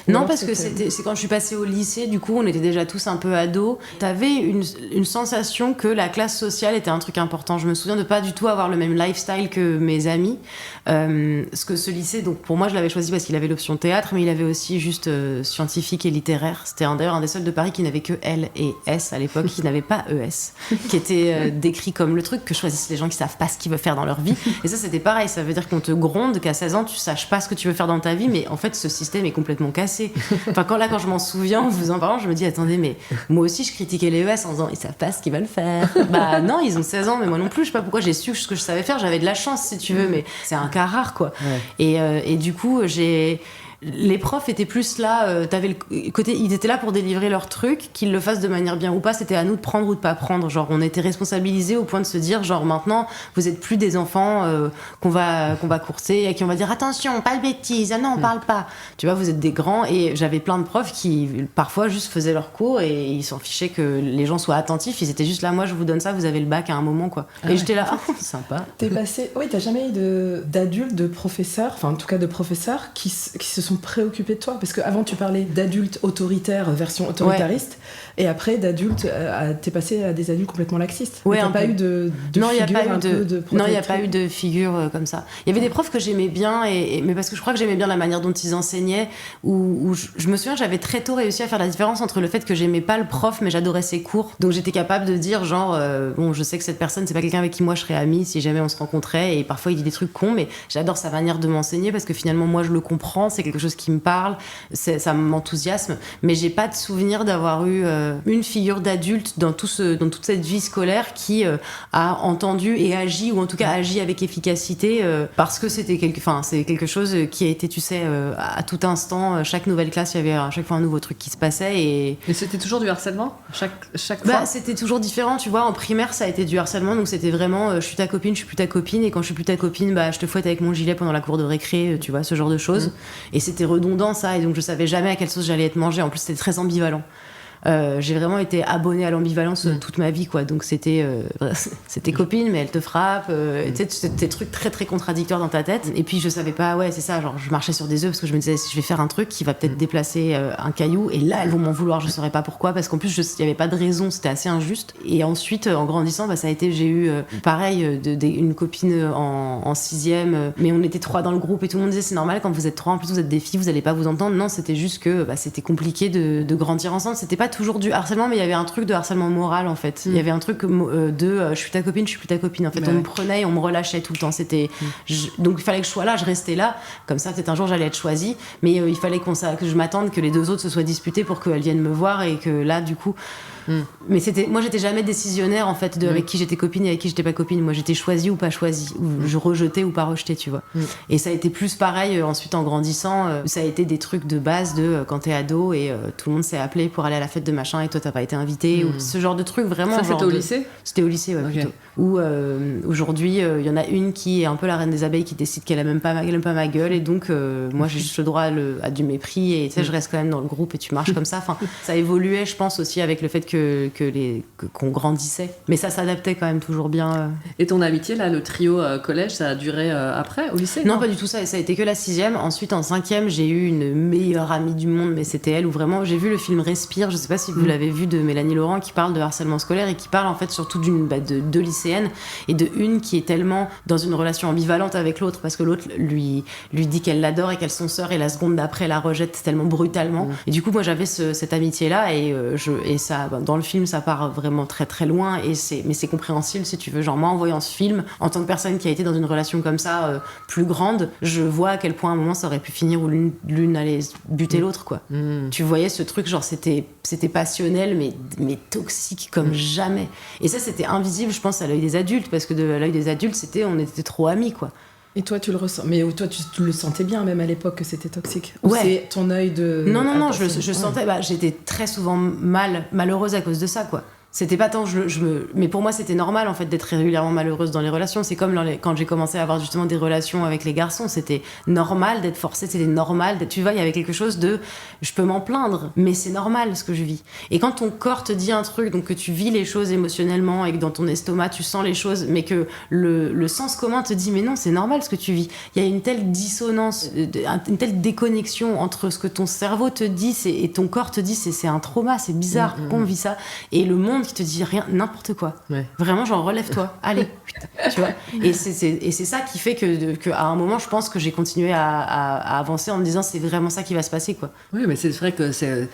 Non, parce que c'est quand je suis passée au lycée, du coup, on était déjà tous un peu ados. T'avais une sensation que la classe sociale était un truc important. Je me souviens de pas du tout avoir le même lifestyle que mes amis. Parce que ce lycée, donc pour moi, je l'avais choisi parce qu'il avait l'option théâtre, mais il avait aussi juste scientifique et littéraire. C'était d'ailleurs un des seuls de Paris qui n'avait que L et S à l'époque, qui n'avait pas ES, qui était décrit comme le truc que choisissent les gens qui savent pas ce qu'ils veulent faire dans leur vie. Et ça, c'était pareil. Ça veut dire qu'on te gronde qu'à 16 ans, tu saches pas ce que tu veux faire dans ta vie, mais en fait, ce système est complètement cassé. Enfin, quand je m'en souviens, en vous en parlant, je me dis, attendez, mais moi aussi, je critiquais les ES en disant, ils savent pas ce qu'ils veulent faire. Bah non, ils ont 16 ans, mais moi non plus, je sais pas pourquoi j'ai su ce que je savais faire. J'avais de la chance, si tu veux, mais c'est un cas rare, quoi. Ouais. Et du coup, les profs étaient plus là, t'avais le côté, ils étaient là pour délivrer leur truc, qu'ils le fassent de manière bien ou pas, c'était à nous de prendre ou de pas prendre. Genre, on était responsabilisés au point de se dire, genre, maintenant, vous êtes plus des enfants qu'on va courser et qui on va dire, attention, pas de bêtises, ah non, on parle pas. Tu vois, vous êtes des grands. Et j'avais plein de profs qui, parfois, juste faisaient leur cours et ils s'en fichaient que les gens soient attentifs. Ils étaient juste là, moi, je vous donne ça, vous avez le bac à un moment, quoi. Et j'étais là, sympa. T'es passé... Oui, t'as jamais eu d'adultes, de professeurs, enfin, en tout cas, de professeurs qui se sont préoccupés de toi, parce qu'avant tu parlais d'adultes autoritaires version autoritariste, et après d'adultes t'es passé à des adultes complètement laxistes. Ouais, t'as pas eu de non, figure non, il n'y a pas eu de figure comme ça. Il y avait des profs que j'aimais bien, mais parce que je crois que j'aimais bien la manière dont ils enseignaient, où je me souviens, j'avais très tôt réussi à faire la différence entre le fait que j'aimais pas le prof mais j'adorais ses cours, donc j'étais capable de dire genre bon, je sais que cette personne c'est pas quelqu'un avec qui moi je serais amie si jamais on se rencontrait, et parfois il dit des trucs cons, mais j'adore sa manière de m'enseigner parce que finalement moi je le comprends, c'est quelque chose qui me parle, ça m'enthousiasme, mais j'ai pas de souvenir d'avoir eu une figure d'adulte dans toute cette vie scolaire qui a entendu et agi, ou en tout cas agi avec efficacité, parce que c'est quelque chose qui a été, tu sais, à tout instant, chaque nouvelle classe, il y avait à chaque fois un nouveau truc qui se passait. Et c'était toujours du harcèlement chaque fois? C'était toujours différent, tu vois. En primaire, ça a été du harcèlement, donc c'était vraiment je suis ta copine, je suis plus ta copine, et quand je suis plus ta copine, bah, je te fouette avec mon gilet pendant la cour de récré, tu vois, ce genre de choses. Et c'était redondant, ça, et donc je savais jamais à quelle sauce j'allais être mangée. En plus, c'était très ambivalent. J'ai vraiment été abonnée à l'ambivalence toute ma vie, quoi. Donc c'était copine, mais elle te frappe, tu sais, des trucs très très contradictoires dans ta tête. Et puis je savais pas, c'est ça, genre je marchais sur des œufs parce que je me disais, si je vais faire un truc qui va peut-être déplacer un caillou, et là elles vont m'en vouloir, je saurais pas pourquoi, parce qu'en plus il y avait pas de raison, c'était assez injuste. Et ensuite en grandissant, ça a été, j'ai eu pareil une copine en 6e, mais on était 3 dans le groupe et tout le monde disait c'est normal, quand vous êtes 3, en plus vous êtes des filles, vous allez pas vous entendre. Non, c'était juste que c'était compliqué de grandir ensemble. C'était pas toujours du harcèlement, mais il y avait un truc de harcèlement moral, en fait. Il y avait un truc de je suis ta copine, je suis plus ta copine. En fait, on me prenait et on me relâchait tout le temps. Donc il fallait que je sois là, je restais là. Comme ça, peut-être un jour j'allais être choisie, mais il fallait que je m'attende que les 2 autres se soient disputés pour qu'elles viennent me voir, et que là, du coup. Mais moi j'étais jamais décisionnaire, en fait, avec qui j'étais copine et avec qui j'étais pas copine. Moi j'étais choisie ou pas choisie, ou je rejetais ou pas rejetais, tu vois. Et ça a été plus pareil ensuite en grandissant. Ça a été des trucs de base de quand t'es ado et tout le monde s'est appelé pour aller à la fête de machin et toi t'as pas été invité, ou ce genre de truc vraiment. Ça, c'était au lycée? C'était au lycée, ouais, plutôt. Où aujourd'hui il y en a une qui est un peu la reine des abeilles, qui décide qu'elle aime pas ma gueule, et donc moi j'ai juste le droit à du mépris, et tu sais, je reste quand même dans le groupe et tu marches comme ça. Enfin, ça évoluait, je pense, aussi avec le fait qu'on grandissait, mais ça s'adaptait quand même toujours bien. Et ton amitié là, le trio collège, ça a duré après au lycée? Non, pas du tout. Ça a été que la 6e. Ensuite en 5e, j'ai eu une meilleure amie du monde, mais c'était elle, où vraiment j'ai vu le film Respire, je sais pas si vous l'avez vu, de Mélanie Laurent, qui parle de harcèlement scolaire et qui parle en fait surtout de deux lycéennes, et de une qui est tellement dans une relation ambivalente avec l'autre, parce que l'autre lui dit qu'elle l'adore et qu'elles sont sœurs, et la seconde d'après la rejette tellement brutalement. Et du coup moi j'avais cette amitié là, et ça, dans le film, ça part vraiment très très loin, mais c'est compréhensible si tu veux. Genre, moi, en voyant ce film, en tant que personne qui a été dans une relation comme ça, plus grande, je vois à quel point à un moment ça aurait pu finir où l'une allait buter l'autre, quoi. Tu voyais ce truc, genre, c'était passionnel, mais toxique comme jamais. Et ça, c'était invisible, je pense, à l'œil des adultes, parce que de l'œil des adultes, on était trop amis, quoi. Et toi, tu le ressens. Mais toi, tu le sentais bien, même à l'époque, que c'était toxique. Ou Ouais. c'est ton œil de. Non, je sentais. J'étais très souvent malheureuse à cause de ça, quoi. C'était pas tant mais pour moi c'était normal en fait d'être régulièrement malheureuse dans les relations. C'est comme quand j'ai commencé à avoir justement des relations avec les garçons, c'était normal d'être forcée, c'était normal tu vois, il y avait quelque chose de je peux m'en plaindre, mais c'est normal ce que je vis. Et quand ton corps te dit un truc, donc que tu vis les choses émotionnellement et que dans ton estomac tu sens les choses, mais que le sens commun te dit mais non, c'est normal ce que tu vis, il y a une telle dissonance, une telle déconnexion entre ce que ton cerveau te dit et ton corps te dit, c'est un trauma, c'est bizarre, pourquoi on vit ça, et le monde qui te dit rien, n'importe quoi. Ouais. Vraiment, genre, relève-toi, allez, tu vois. Et c'est ça qui fait que à un moment, je pense que j'ai continué à avancer en me disant, c'est vraiment ça qui va se passer, quoi. Oui, mais c'est vrai que c'est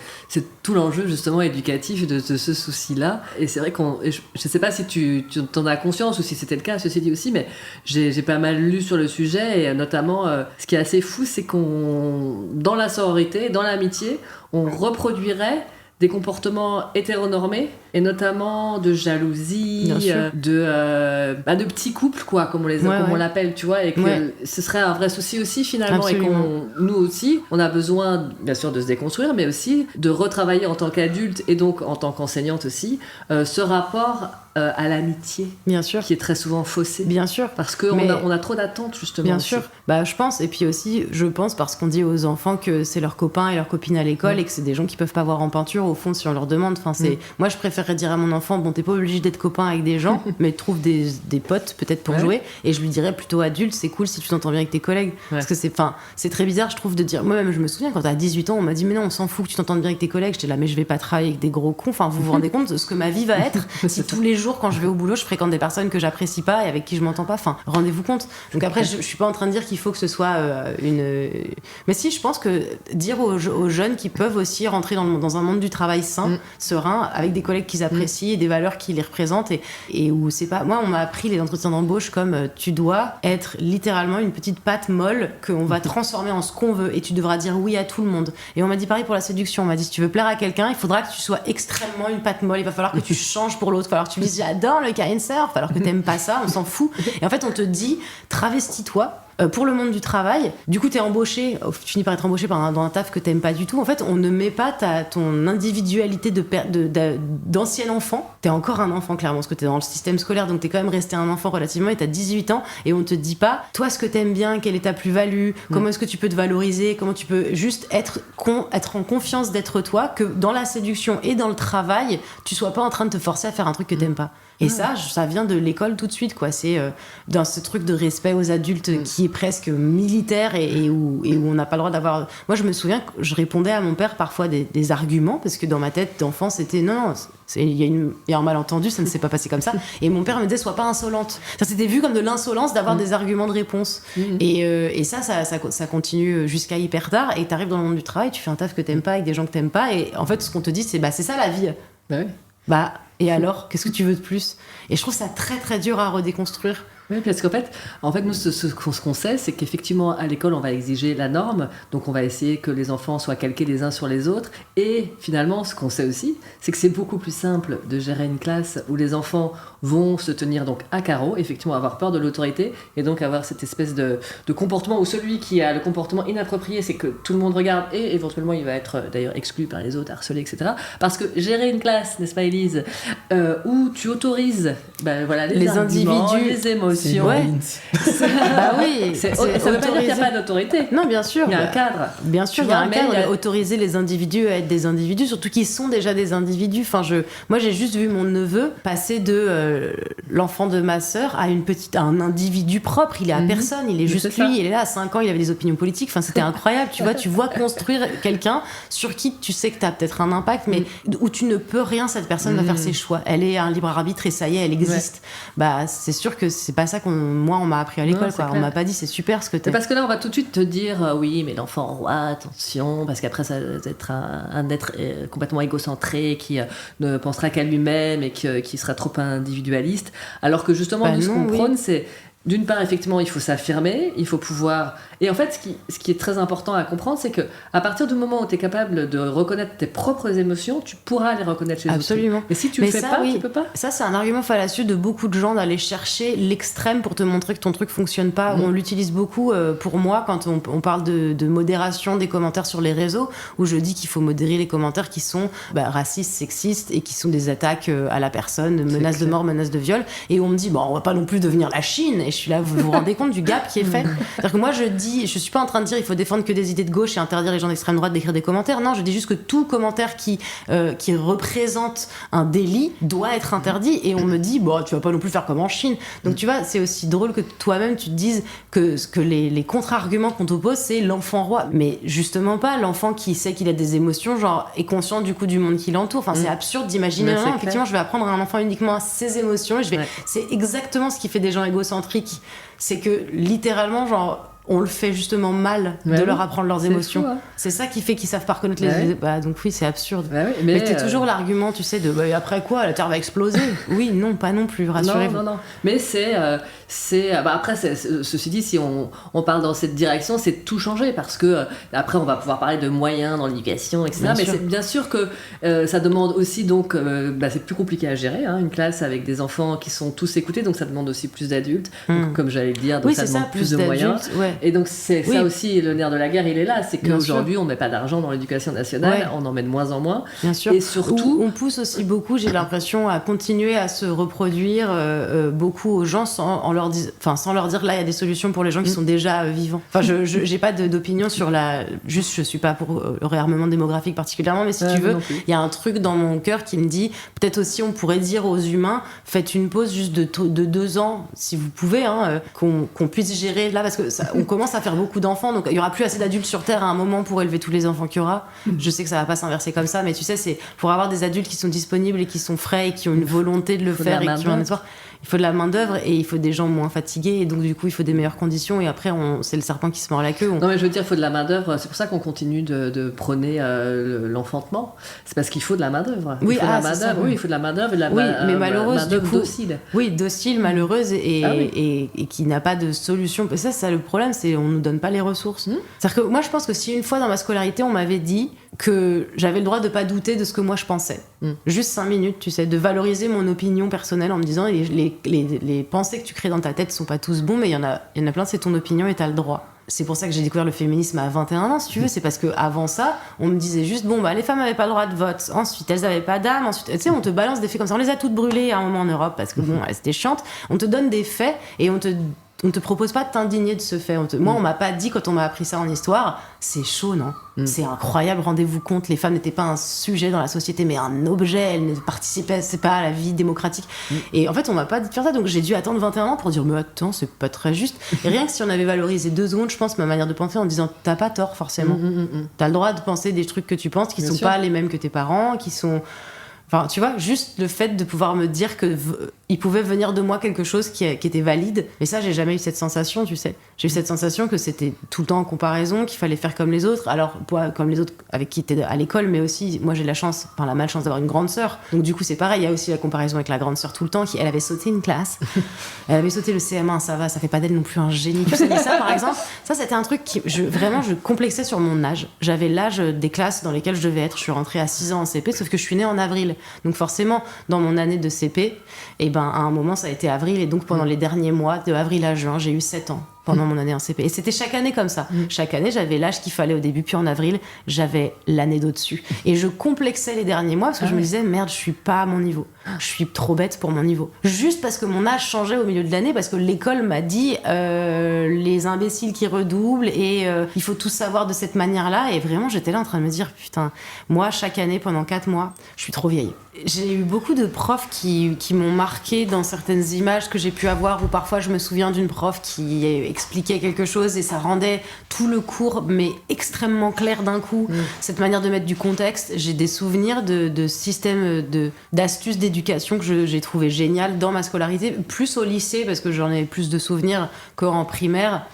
tout l'enjeu, justement, éducatif de ce souci-là. Et c'est vrai je sais pas si tu t'en as conscience ou si c'était le cas, ceci dit aussi, mais j'ai pas mal lu sur le sujet, et notamment, ce qui est assez fou, c'est dans la sororité, dans l'amitié, on reproduirait des comportements hétéronormés, et notamment de jalousie, de petits couples, quoi, comme on l'appelle, tu vois, et que ce serait un vrai souci aussi, finalement. Absolument. Et nous aussi, on a besoin, bien sûr, de se déconstruire, mais aussi de retravailler en tant qu'adulte, et donc en tant qu'enseignante aussi, ce rapport à l'amitié, bien sûr, qui est très souvent faussé, bien sûr, parce qu'on a trop d'attentes, justement, bien aussi. Sûr, je pense, et puis aussi je pense parce qu'on dit aux enfants que c'est leurs copains et leurs copines à l'école, et que c'est des gens qui peuvent pas voir en peinture, au fond, si on leur demande. Moi je préférerais dire à mon enfant, bon, t'es pas obligé d'être copain avec des gens, mais trouve des potes peut-être pour jouer, et je lui dirais plutôt adulte, c'est cool si tu t'entends bien avec tes collègues, parce que c'est très bizarre, je trouve, de dire, moi-même je me souviens quand t'as 18 ans, on m'a dit mais non, on s'en fout que tu t'entendes bien avec tes collègues. J'étais là, mais je vais pas travailler avec des gros cons, vous vous rendez compte de ce que ma vie va être si tous les jours quand je vais au boulot je fréquente des personnes que j'apprécie pas et avec qui je m'entends pas, rendez-vous compte. Donc après je suis pas en train de dire qu'il faut que ce soit mais si, je pense que dire aux jeunes qu'ils peuvent aussi rentrer dans un monde du travail sain, serein, avec des collègues qu'ils apprécient et des valeurs qui les représentent, et où c'est pas, moi on m'a appris les entretiens d'embauche comme tu dois être littéralement une petite pâte molle qu'on va transformer en ce qu'on veut, et tu devras dire oui à tout le monde. Et on m'a dit pareil pour la séduction, on m'a dit si tu veux plaire à quelqu'un, il faudra que tu sois extrêmement une pâte molle, il va falloir que tu changes pour l'autre, il va falloir que tu dises j'adore le kitesurf alors que t'aimes pas ça, on s'en fout. Et en fait on te dit travestis-toi pour le monde du travail. Du coup t'es embauché, tu finis par être embauché dans un taf que t'aimes pas du tout. En fait on ne met pas ton individualité d'ancien enfant, t'es encore un enfant clairement parce que t'es dans le système scolaire, donc t'es quand même resté un enfant relativement, et t'as 18 ans et on te dit pas toi ce que t'aimes bien, quelle est ta plus-value, comment est-ce que tu peux te valoriser, comment tu peux juste être en confiance d'être toi, que dans la séduction et dans le travail tu sois pas en train de te forcer à faire un truc que t'aimes pas. Et ça vient de l'école tout de suite, quoi. C'est dans ce truc de respect aux adultes qui est presque militaire et où on n'a pas le droit d'avoir. Moi, je me souviens que je répondais à mon père parfois des arguments, parce que dans ma tête d'enfant, c'était non, il y a un malentendu, ça ne s'est pas passé comme ça. Et mon père me disait, sois pas insolente. Ça c'était vu comme de l'insolence d'avoir des arguments de réponse. Et ça continue jusqu'à hyper tard. Et t'arrives dans le monde du travail, tu fais un taf que t'aimes pas avec des gens que t'aimes pas. Et en fait, ce qu'on te dit, c'est ça la vie. Bah oui. Et alors, qu'est-ce que tu veux de plus? Et je trouve ça très très dur à redéconstruire. Oui, parce qu'en fait nous, ce qu'on sait, c'est qu'effectivement, à l'école, on va exiger la norme, donc on va essayer que les enfants soient calqués les uns sur les autres, et finalement, ce qu'on sait aussi, c'est que c'est beaucoup plus simple de gérer une classe où les enfants vont se tenir donc à carreau, effectivement avoir peur de l'autorité, et donc avoir cette espèce de comportement où celui qui a le comportement inapproprié, c'est que tout le monde regarde, et éventuellement il va être d'ailleurs exclu par les autres, harcelé, etc. Parce que gérer une classe, n'est-ce pas Élise, où tu autorises les individus, les émotions, oui, ça veut pas dire qu'il n'y a pas d'autorité. Non, bien sûr. Il y a un cadre. Bien sûr, il y a un cadre. Autoriser les individus à être des individus, surtout qu'ils sont déjà des individus. Moi, j'ai juste vu mon neveu passer de l'enfant de ma sœur à un individu propre. Il est à personne, il est juste lui. Il est là à 5 ans, il avait des opinions politiques. C'était incroyable. Tu vois construire quelqu'un sur qui tu sais que tu as peut-être un impact, mais où tu ne peux rien. Cette personne va faire ses choix. Elle est un libre arbitre et ça y est, elle existe. C'est sûr que c'est pas pas ça moi on m'a appris à l'école, quoi. On m'a pas dit c'est super ce que t'es. Parce que là on va tout de suite te dire oui mais l'enfant roi, attention, parce qu'après ça va être un être complètement égocentré qui ne pensera qu'à lui-même et qui sera trop individualiste, alors que justement ce qu'on prône c'est d'une part, effectivement, il faut s'affirmer, il faut pouvoir... Et en fait, ce qui est très important à comprendre, c'est qu'à partir du moment où tu es capable de reconnaître tes propres émotions, tu pourras les reconnaître chez les autres. Absolument. Mais si tu le fais pas, tu peux pas. Ça, c'est un argument fallacieux de beaucoup de gens d'aller chercher l'extrême pour te montrer que ton truc fonctionne pas. On l'utilise beaucoup pour moi quand on parle de modération des commentaires sur les réseaux, où je dis qu'il faut modérer les commentaires qui sont racistes, sexistes et qui sont des attaques à la personne, menaces de mort, menaces de viol. Et on me dit, on va pas non plus devenir la Chine. Et je suis là, vous vous rendez compte du gap qui est fait? C'est-à-dire que moi, je suis pas en train de dire il faut défendre que des idées de gauche et interdire les gens d'extrême droite d'écrire des commentaires. Non, je dis juste que tout commentaire qui représente un délit doit être interdit. Et on me dit, tu vas pas non plus faire comme en Chine. Donc tu vois, c'est aussi drôle que toi-même tu te dises que les contre-arguments qu'on t'oppose, c'est l'enfant roi. Mais justement pas, l'enfant qui sait qu'il a des émotions, genre, est conscient du coup du monde qui l'entoure. Enfin, c'est absurde d'imaginer. Non, effectivement, je vais apprendre à un enfant uniquement à ses émotions. C'est exactement ce qui fait des gens égocentriques. C'est que littéralement, genre, on le fait justement mal de leur apprendre leurs émotions. Fou, hein. C'est ça qui fait qu'ils savent pas reconnaître les... donc oui, c'est absurde. Mais t'es toujours l'argument, tu sais, de après quoi, la Terre va exploser. Oui, non, pas non plus, rassurez-vous. Non. Mais après, ceci dit, si on parle dans cette direction, c'est tout changer, parce que après, on va pouvoir parler de moyens dans l'éducation, etc. Mais c'est bien sûr que ça demande aussi, donc, c'est plus compliqué à gérer, hein, une classe avec des enfants qui sont tous écoutés, donc ça demande aussi plus d'adultes, donc, comme j'allais le dire, donc ça demande plus de moyens. Ouais. Et donc c'est ça aussi, le nerf de la guerre, il est là, c'est qu'aujourd'hui on met pas d'argent dans l'éducation nationale, on en met de moins en moins. Bien sûr. Et surtout, on pousse aussi beaucoup, j'ai l'impression, à continuer à se reproduire beaucoup aux gens sans leur dire là il y a des solutions pour les gens qui sont déjà vivants. Enfin, je j'ai pas d'opinion sur juste je suis pas pour le réarmement démographique particulièrement, mais si tu veux, il y a un truc dans mon cœur qui me dit peut-être aussi on pourrait dire aux humains, faites une pause juste de 2 ans si vous pouvez, hein, qu'on puisse gérer là, parce que on commence à faire beaucoup d'enfants, donc il y aura plus assez d'adultes sur Terre à un moment pour élever tous les enfants qu'il y aura. Je sais que ça va pas s'inverser comme ça, mais tu sais, c'est pour avoir des adultes qui sont disponibles et qui sont frais et qui ont une volonté de le faire et qui ont un espoir. Il faut de la main d'œuvre et il faut des gens moins fatigués, et donc du coup il faut des meilleures conditions, et après c'est le serpent qui se mord la queue. Non mais je veux dire, il faut de la main d'œuvre. C'est pour ça qu'on continue de prôner l'enfantement. C'est parce qu'il faut de la main d'œuvre. Oui, il faut de la main d'œuvre et de la mais malheureuse du coup, docile. Oui, docile, malheureuse et qui n'a pas de solution. Ça le problème, c'est on nous donne pas les ressources. C'est-à-dire que moi je pense que si une fois dans ma scolarité on m'avait dit que j'avais le droit de pas douter de ce que moi je pensais, juste 5 minutes, tu sais, de valoriser mon opinion personnelle en me disant les pensées que tu crées dans ta tête sont pas tous bons, mais il y en a plein, c'est ton opinion et t'as le droit. C'est pour ça que j'ai découvert le féminisme à 21 ans, si tu veux. C'est parce qu'avant ça, on me disait juste, les femmes avaient pas le droit de vote. Ensuite, elles avaient pas d'âme. Ensuite, tu sais, on te balance des faits comme ça. On les a toutes brûlées à un moment en Europe parce que c'était chiante. On te donne des faits et on te propose pas de t'indigner de ce fait. Moi, on m'a pas dit, quand on m'a appris ça en histoire, c'est chaud, non? C'est incroyable, rendez-vous compte, les femmes n'étaient pas un sujet dans la société, mais un objet, elles ne participaient pas à la vie démocratique. Et en fait, on m'a pas dit de faire ça, donc j'ai dû attendre 21 ans pour dire, mais attends, c'est pas très juste. Et rien que si on avait valorisé 2 secondes, je pense, ma manière de penser en disant, t'as pas tort, forcément. T'as le droit de penser des trucs que tu penses, qui sont pas les mêmes que tes parents, qui sont... Enfin, tu vois, juste le fait de pouvoir me dire que il pouvait venir de moi quelque chose qui était valide. Mais ça, j'ai jamais eu cette sensation, tu sais. J'ai eu cette sensation que c'était tout le temps en comparaison, qu'il fallait faire comme les autres. Alors, pas comme les autres avec qui t'es à l'école, mais aussi, moi, j'ai la malchance d'avoir une grande sœur. Donc, du coup, c'est pareil. Il y a aussi la comparaison avec la grande sœur tout le temps, elle avait sauté une classe. Elle avait sauté le CM1, ça va, ça fait pas d'elle non plus un génie. Tu sais, mais ça, par exemple, ça, c'était un truc qui, je complexais sur mon âge. J'avais l'âge des classes dans lesquelles je devais être. Je suis rentrée à 6 ans en CP, sauf que je suis née en avril. Donc forcément, dans mon année de CP, à un moment, ça a été avril. Et donc, pendant les derniers mois, de avril à juin, j'ai eu 7 ans pendant mon année en CP. Et c'était chaque année comme ça. Chaque année, j'avais l'âge qu'il fallait au début. Puis en avril, j'avais l'année d'au-dessus. Et je complexais les derniers mois parce que je me disais, merde, je suis pas à mon niveau. Je suis trop bête pour mon niveau. Juste parce que mon âge changeait au milieu de l'année, parce que l'école m'a dit les imbéciles qui redoublent et il faut tout savoir de cette manière-là. Et vraiment, j'étais là en train de me dire, putain, moi, chaque année, pendant 4 mois, je suis trop vieille. J'ai eu beaucoup de profs qui m'ont marqué dans certaines images que j'ai pu avoir, où parfois je me souviens d'une prof qui expliquait quelque chose et ça rendait tout le cours mais extrêmement clair d'un coup. Cette manière de mettre du contexte. J'ai des souvenirs de systèmes d'astuces d'éducation d'éducation que j'ai trouvé géniale dans ma scolarité, plus au lycée parce que j'en ai plus de souvenirs qu'en primaire.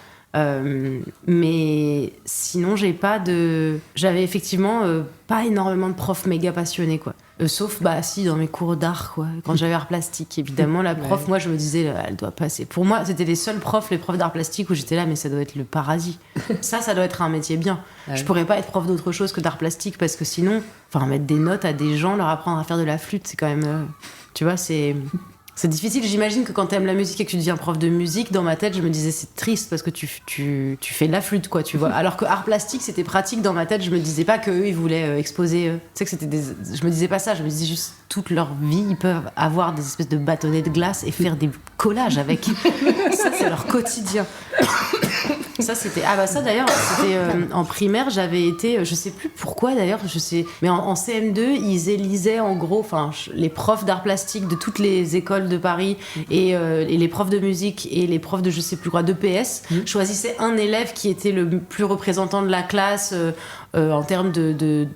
Mais sinon j'avais effectivement pas énormément de profs méga passionnés quoi. Sauf si dans mes cours d'art quoi, quand j'avais art plastique évidemment la prof moi je me disais elle doit passer. Pour moi c'était les profs d'art plastique où j'étais là mais ça doit être le paradis. ça doit être un métier bien. Je pourrais pas être prof d'autre chose que d'art plastique parce que sinon mettre des notes à des gens, leur apprendre à faire de la flûte, c'est quand même tu vois c'est difficile. J'imagine que quand t'aimes la musique et que tu deviens prof de musique, dans ma tête, je me disais c'est triste parce que tu fais de la flûte, quoi, tu vois. Alors que art plastique, c'était pratique. Dans ma tête, je me disais pas qu'eux, ils voulaient exposer. Tu sais que je me disais pas ça. Je me disais juste toute leur vie, ils peuvent avoir des espèces de bâtonnets de glace et faire des collages avec. Ça, c'est leur quotidien. Ça c'était ça d'ailleurs c'était en primaire j'avais été je sais plus pourquoi d'ailleurs mais en CM2 ils élisaient en gros les profs d'art plastique de toutes les écoles de Paris et les profs de musique et les profs de je sais plus quoi d'EPS choisissaient un élève qui était le plus représentant de la classe en termes de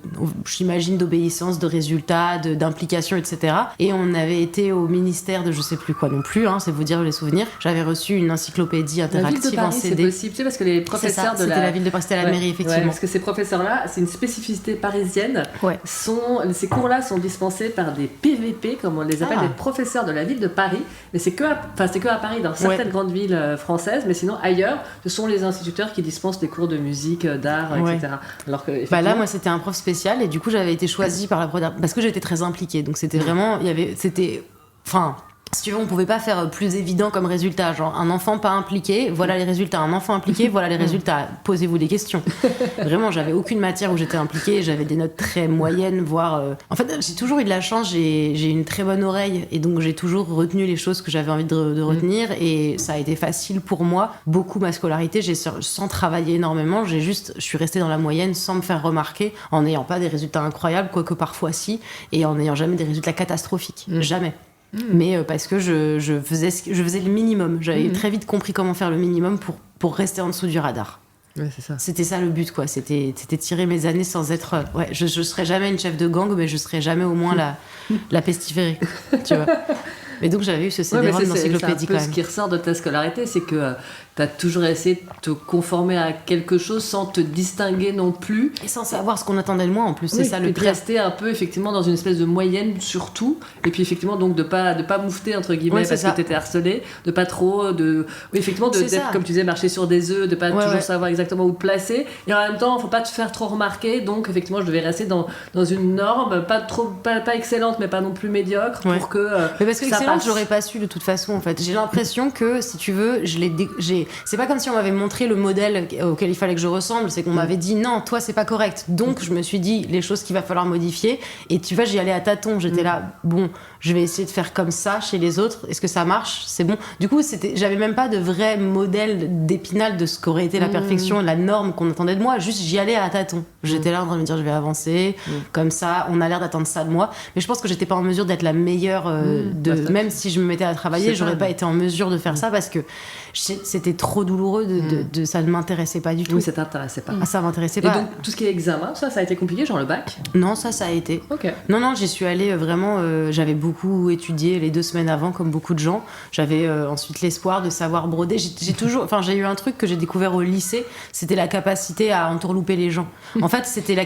j'imagine d'obéissance, de résultats, d'implication, etc. Et on avait été au ministère de je sais plus quoi non plus, c'est vous dire les souvenirs. J'avais reçu une encyclopädie interactive Paris, en CD. C'est possible, parce que les professeurs c'était la ville de Paris, c'était à la mairie effectivement. Parce que ces professeurs-là, c'est une spécificité parisienne. Ouais. Ces cours-là sont dispensés par des PVP, comme on les appelle, des professeurs de la ville de Paris. Mais c'est que à Paris, dans certaines grandes villes françaises, mais sinon ailleurs, ce sont les instituteurs qui dispensent des cours de musique, d'art, etc. Alors que là, moi, c'était un prof spécial et du coup, j'avais été choisie par la prof d'art parce que j'étais très impliquée. Donc, c'était vraiment, si tu veux, on pouvait pas faire plus évident comme résultat. Genre, un enfant pas impliqué, voilà les résultats. Un enfant impliqué, voilà les résultats. Posez-vous des questions. Vraiment, j'avais aucune matière où j'étais impliquée. J'avais des notes très moyennes, voire... En fait, j'ai toujours eu de la chance. J'ai une très bonne oreille. Et donc, j'ai toujours retenu les choses que j'avais envie de retenir. Et ça a été facile pour moi. Beaucoup ma scolarité, sans travailler énormément. Je suis restée dans la moyenne sans me faire remarquer, en n'ayant pas des résultats incroyables, quoique parfois si, et en n'ayant jamais des résultats catastrophiques. Jamais. Mais parce que je faisais le minimum. J'avais très vite compris comment faire le minimum pour rester en dessous du radar. Ouais, c'est ça. C'était ça le but, quoi. C'était tirer mes années sans être... je serais jamais une chef de gang, mais je serais jamais au moins la pestiférée, tu vois. Mais donc j'avais eu ce CD-ROM d'encyclopédie quand même. Ce qui ressort de ta scolarité, c'est que t'as toujours essayé de te conformer à quelque chose sans te distinguer non plus. Et sans savoir ce qu'on attendait de moi en plus, c'est ça le pire. Rester un peu effectivement dans une espèce de moyenne surtout, et puis effectivement donc de pas moufter entre guillemets parce que t'étais harcelée, de pas trop d'être comme tu disais marcher sur des œufs, de pas toujours savoir exactement où te placer, et en même temps faut pas te faire trop remarquer, donc effectivement je devais rester dans une norme pas excellente mais pas non plus médiocre pour que mais parce que excellente j'aurais pas su de toute façon en fait. J'ai l'impression que si tu veux c'est pas comme si on m'avait montré le modèle auquel il fallait que je ressemble, c'est qu'on m'avait dit non, toi c'est pas correct. Donc je me suis dit les choses qu'il va falloir modifier, et tu vois, j'y allais à tâtons. J'étais là, bon, je vais essayer de faire comme ça chez les autres. Est-ce que ça marche? C'est bon. Du coup, j'avais même pas de vrai modèle d'Épinal de ce qu'aurait été la perfection, la norme qu'on attendait de moi. Juste, j'y allais à tâtons. J'étais là en train de me dire, je vais avancer comme ça. On a l'air d'attendre ça de moi. Mais je pense que j'étais pas en mesure d'être la meilleure même si je me mettais à travailler, j'aurais pas été en mesure de faire ça parce que c'était trop douloureux ça ne m'intéressait pas du tout. Oui, ça t'intéressait pas. Ça m'intéressait pas. Et donc tout ce qui est examen, ça a été compliqué, genre le bac? Non, ça a été. Ok. Non, j'y suis allée vraiment. J'avais beaucoup étudié les 2 semaines avant, comme beaucoup de gens. J'avais ensuite l'espoir de savoir broder. J'ai eu un truc que j'ai découvert au lycée, c'était la capacité à entourlouper les gens. En fait, c'était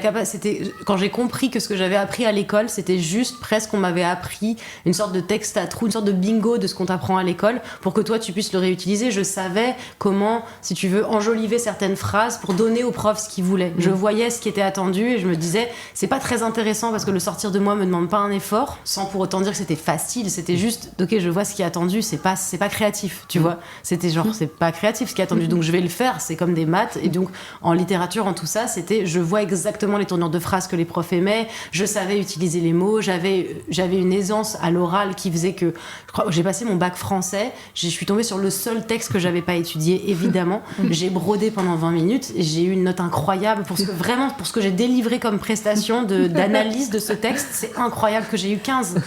quand j'ai compris que ce que j'avais appris à l'école, c'était juste presque on m'avait appris une sorte de texte à trous, une sorte de bingo de ce qu'on t'apprend à l'école pour que toi tu puisses le réutiliser. Je savais comment, si tu veux, enjoliver certaines phrases pour donner aux profs ce qu'ils voulaient. Je voyais ce qui était attendu et je me disais, c'est pas très intéressant parce que le sortir de moi me demande pas un effort, sans pour autant dire que c'était facile. C'était juste, ok, je vois ce qui est attendu, c'est pas créatif, tu vois. C'était genre, c'est pas créatif ce qui est attendu, donc je vais le faire. C'est comme des maths. Et donc, en littérature, en tout ça, c'était, je vois exactement les tournures de phrases que les profs aimaient, je savais utiliser les mots, j'avais une aisance à l'oral qui faisait que, je crois, j'ai passé mon bac français, je suis tombée sur le seul texte que j'avais pas étudié, évidemment. J'ai brodé pendant 20 minutes et j'ai eu une note incroyable pour ce que j'ai délivré comme prestation d'analyse de ce texte. C'est incroyable que j'ai eu 15.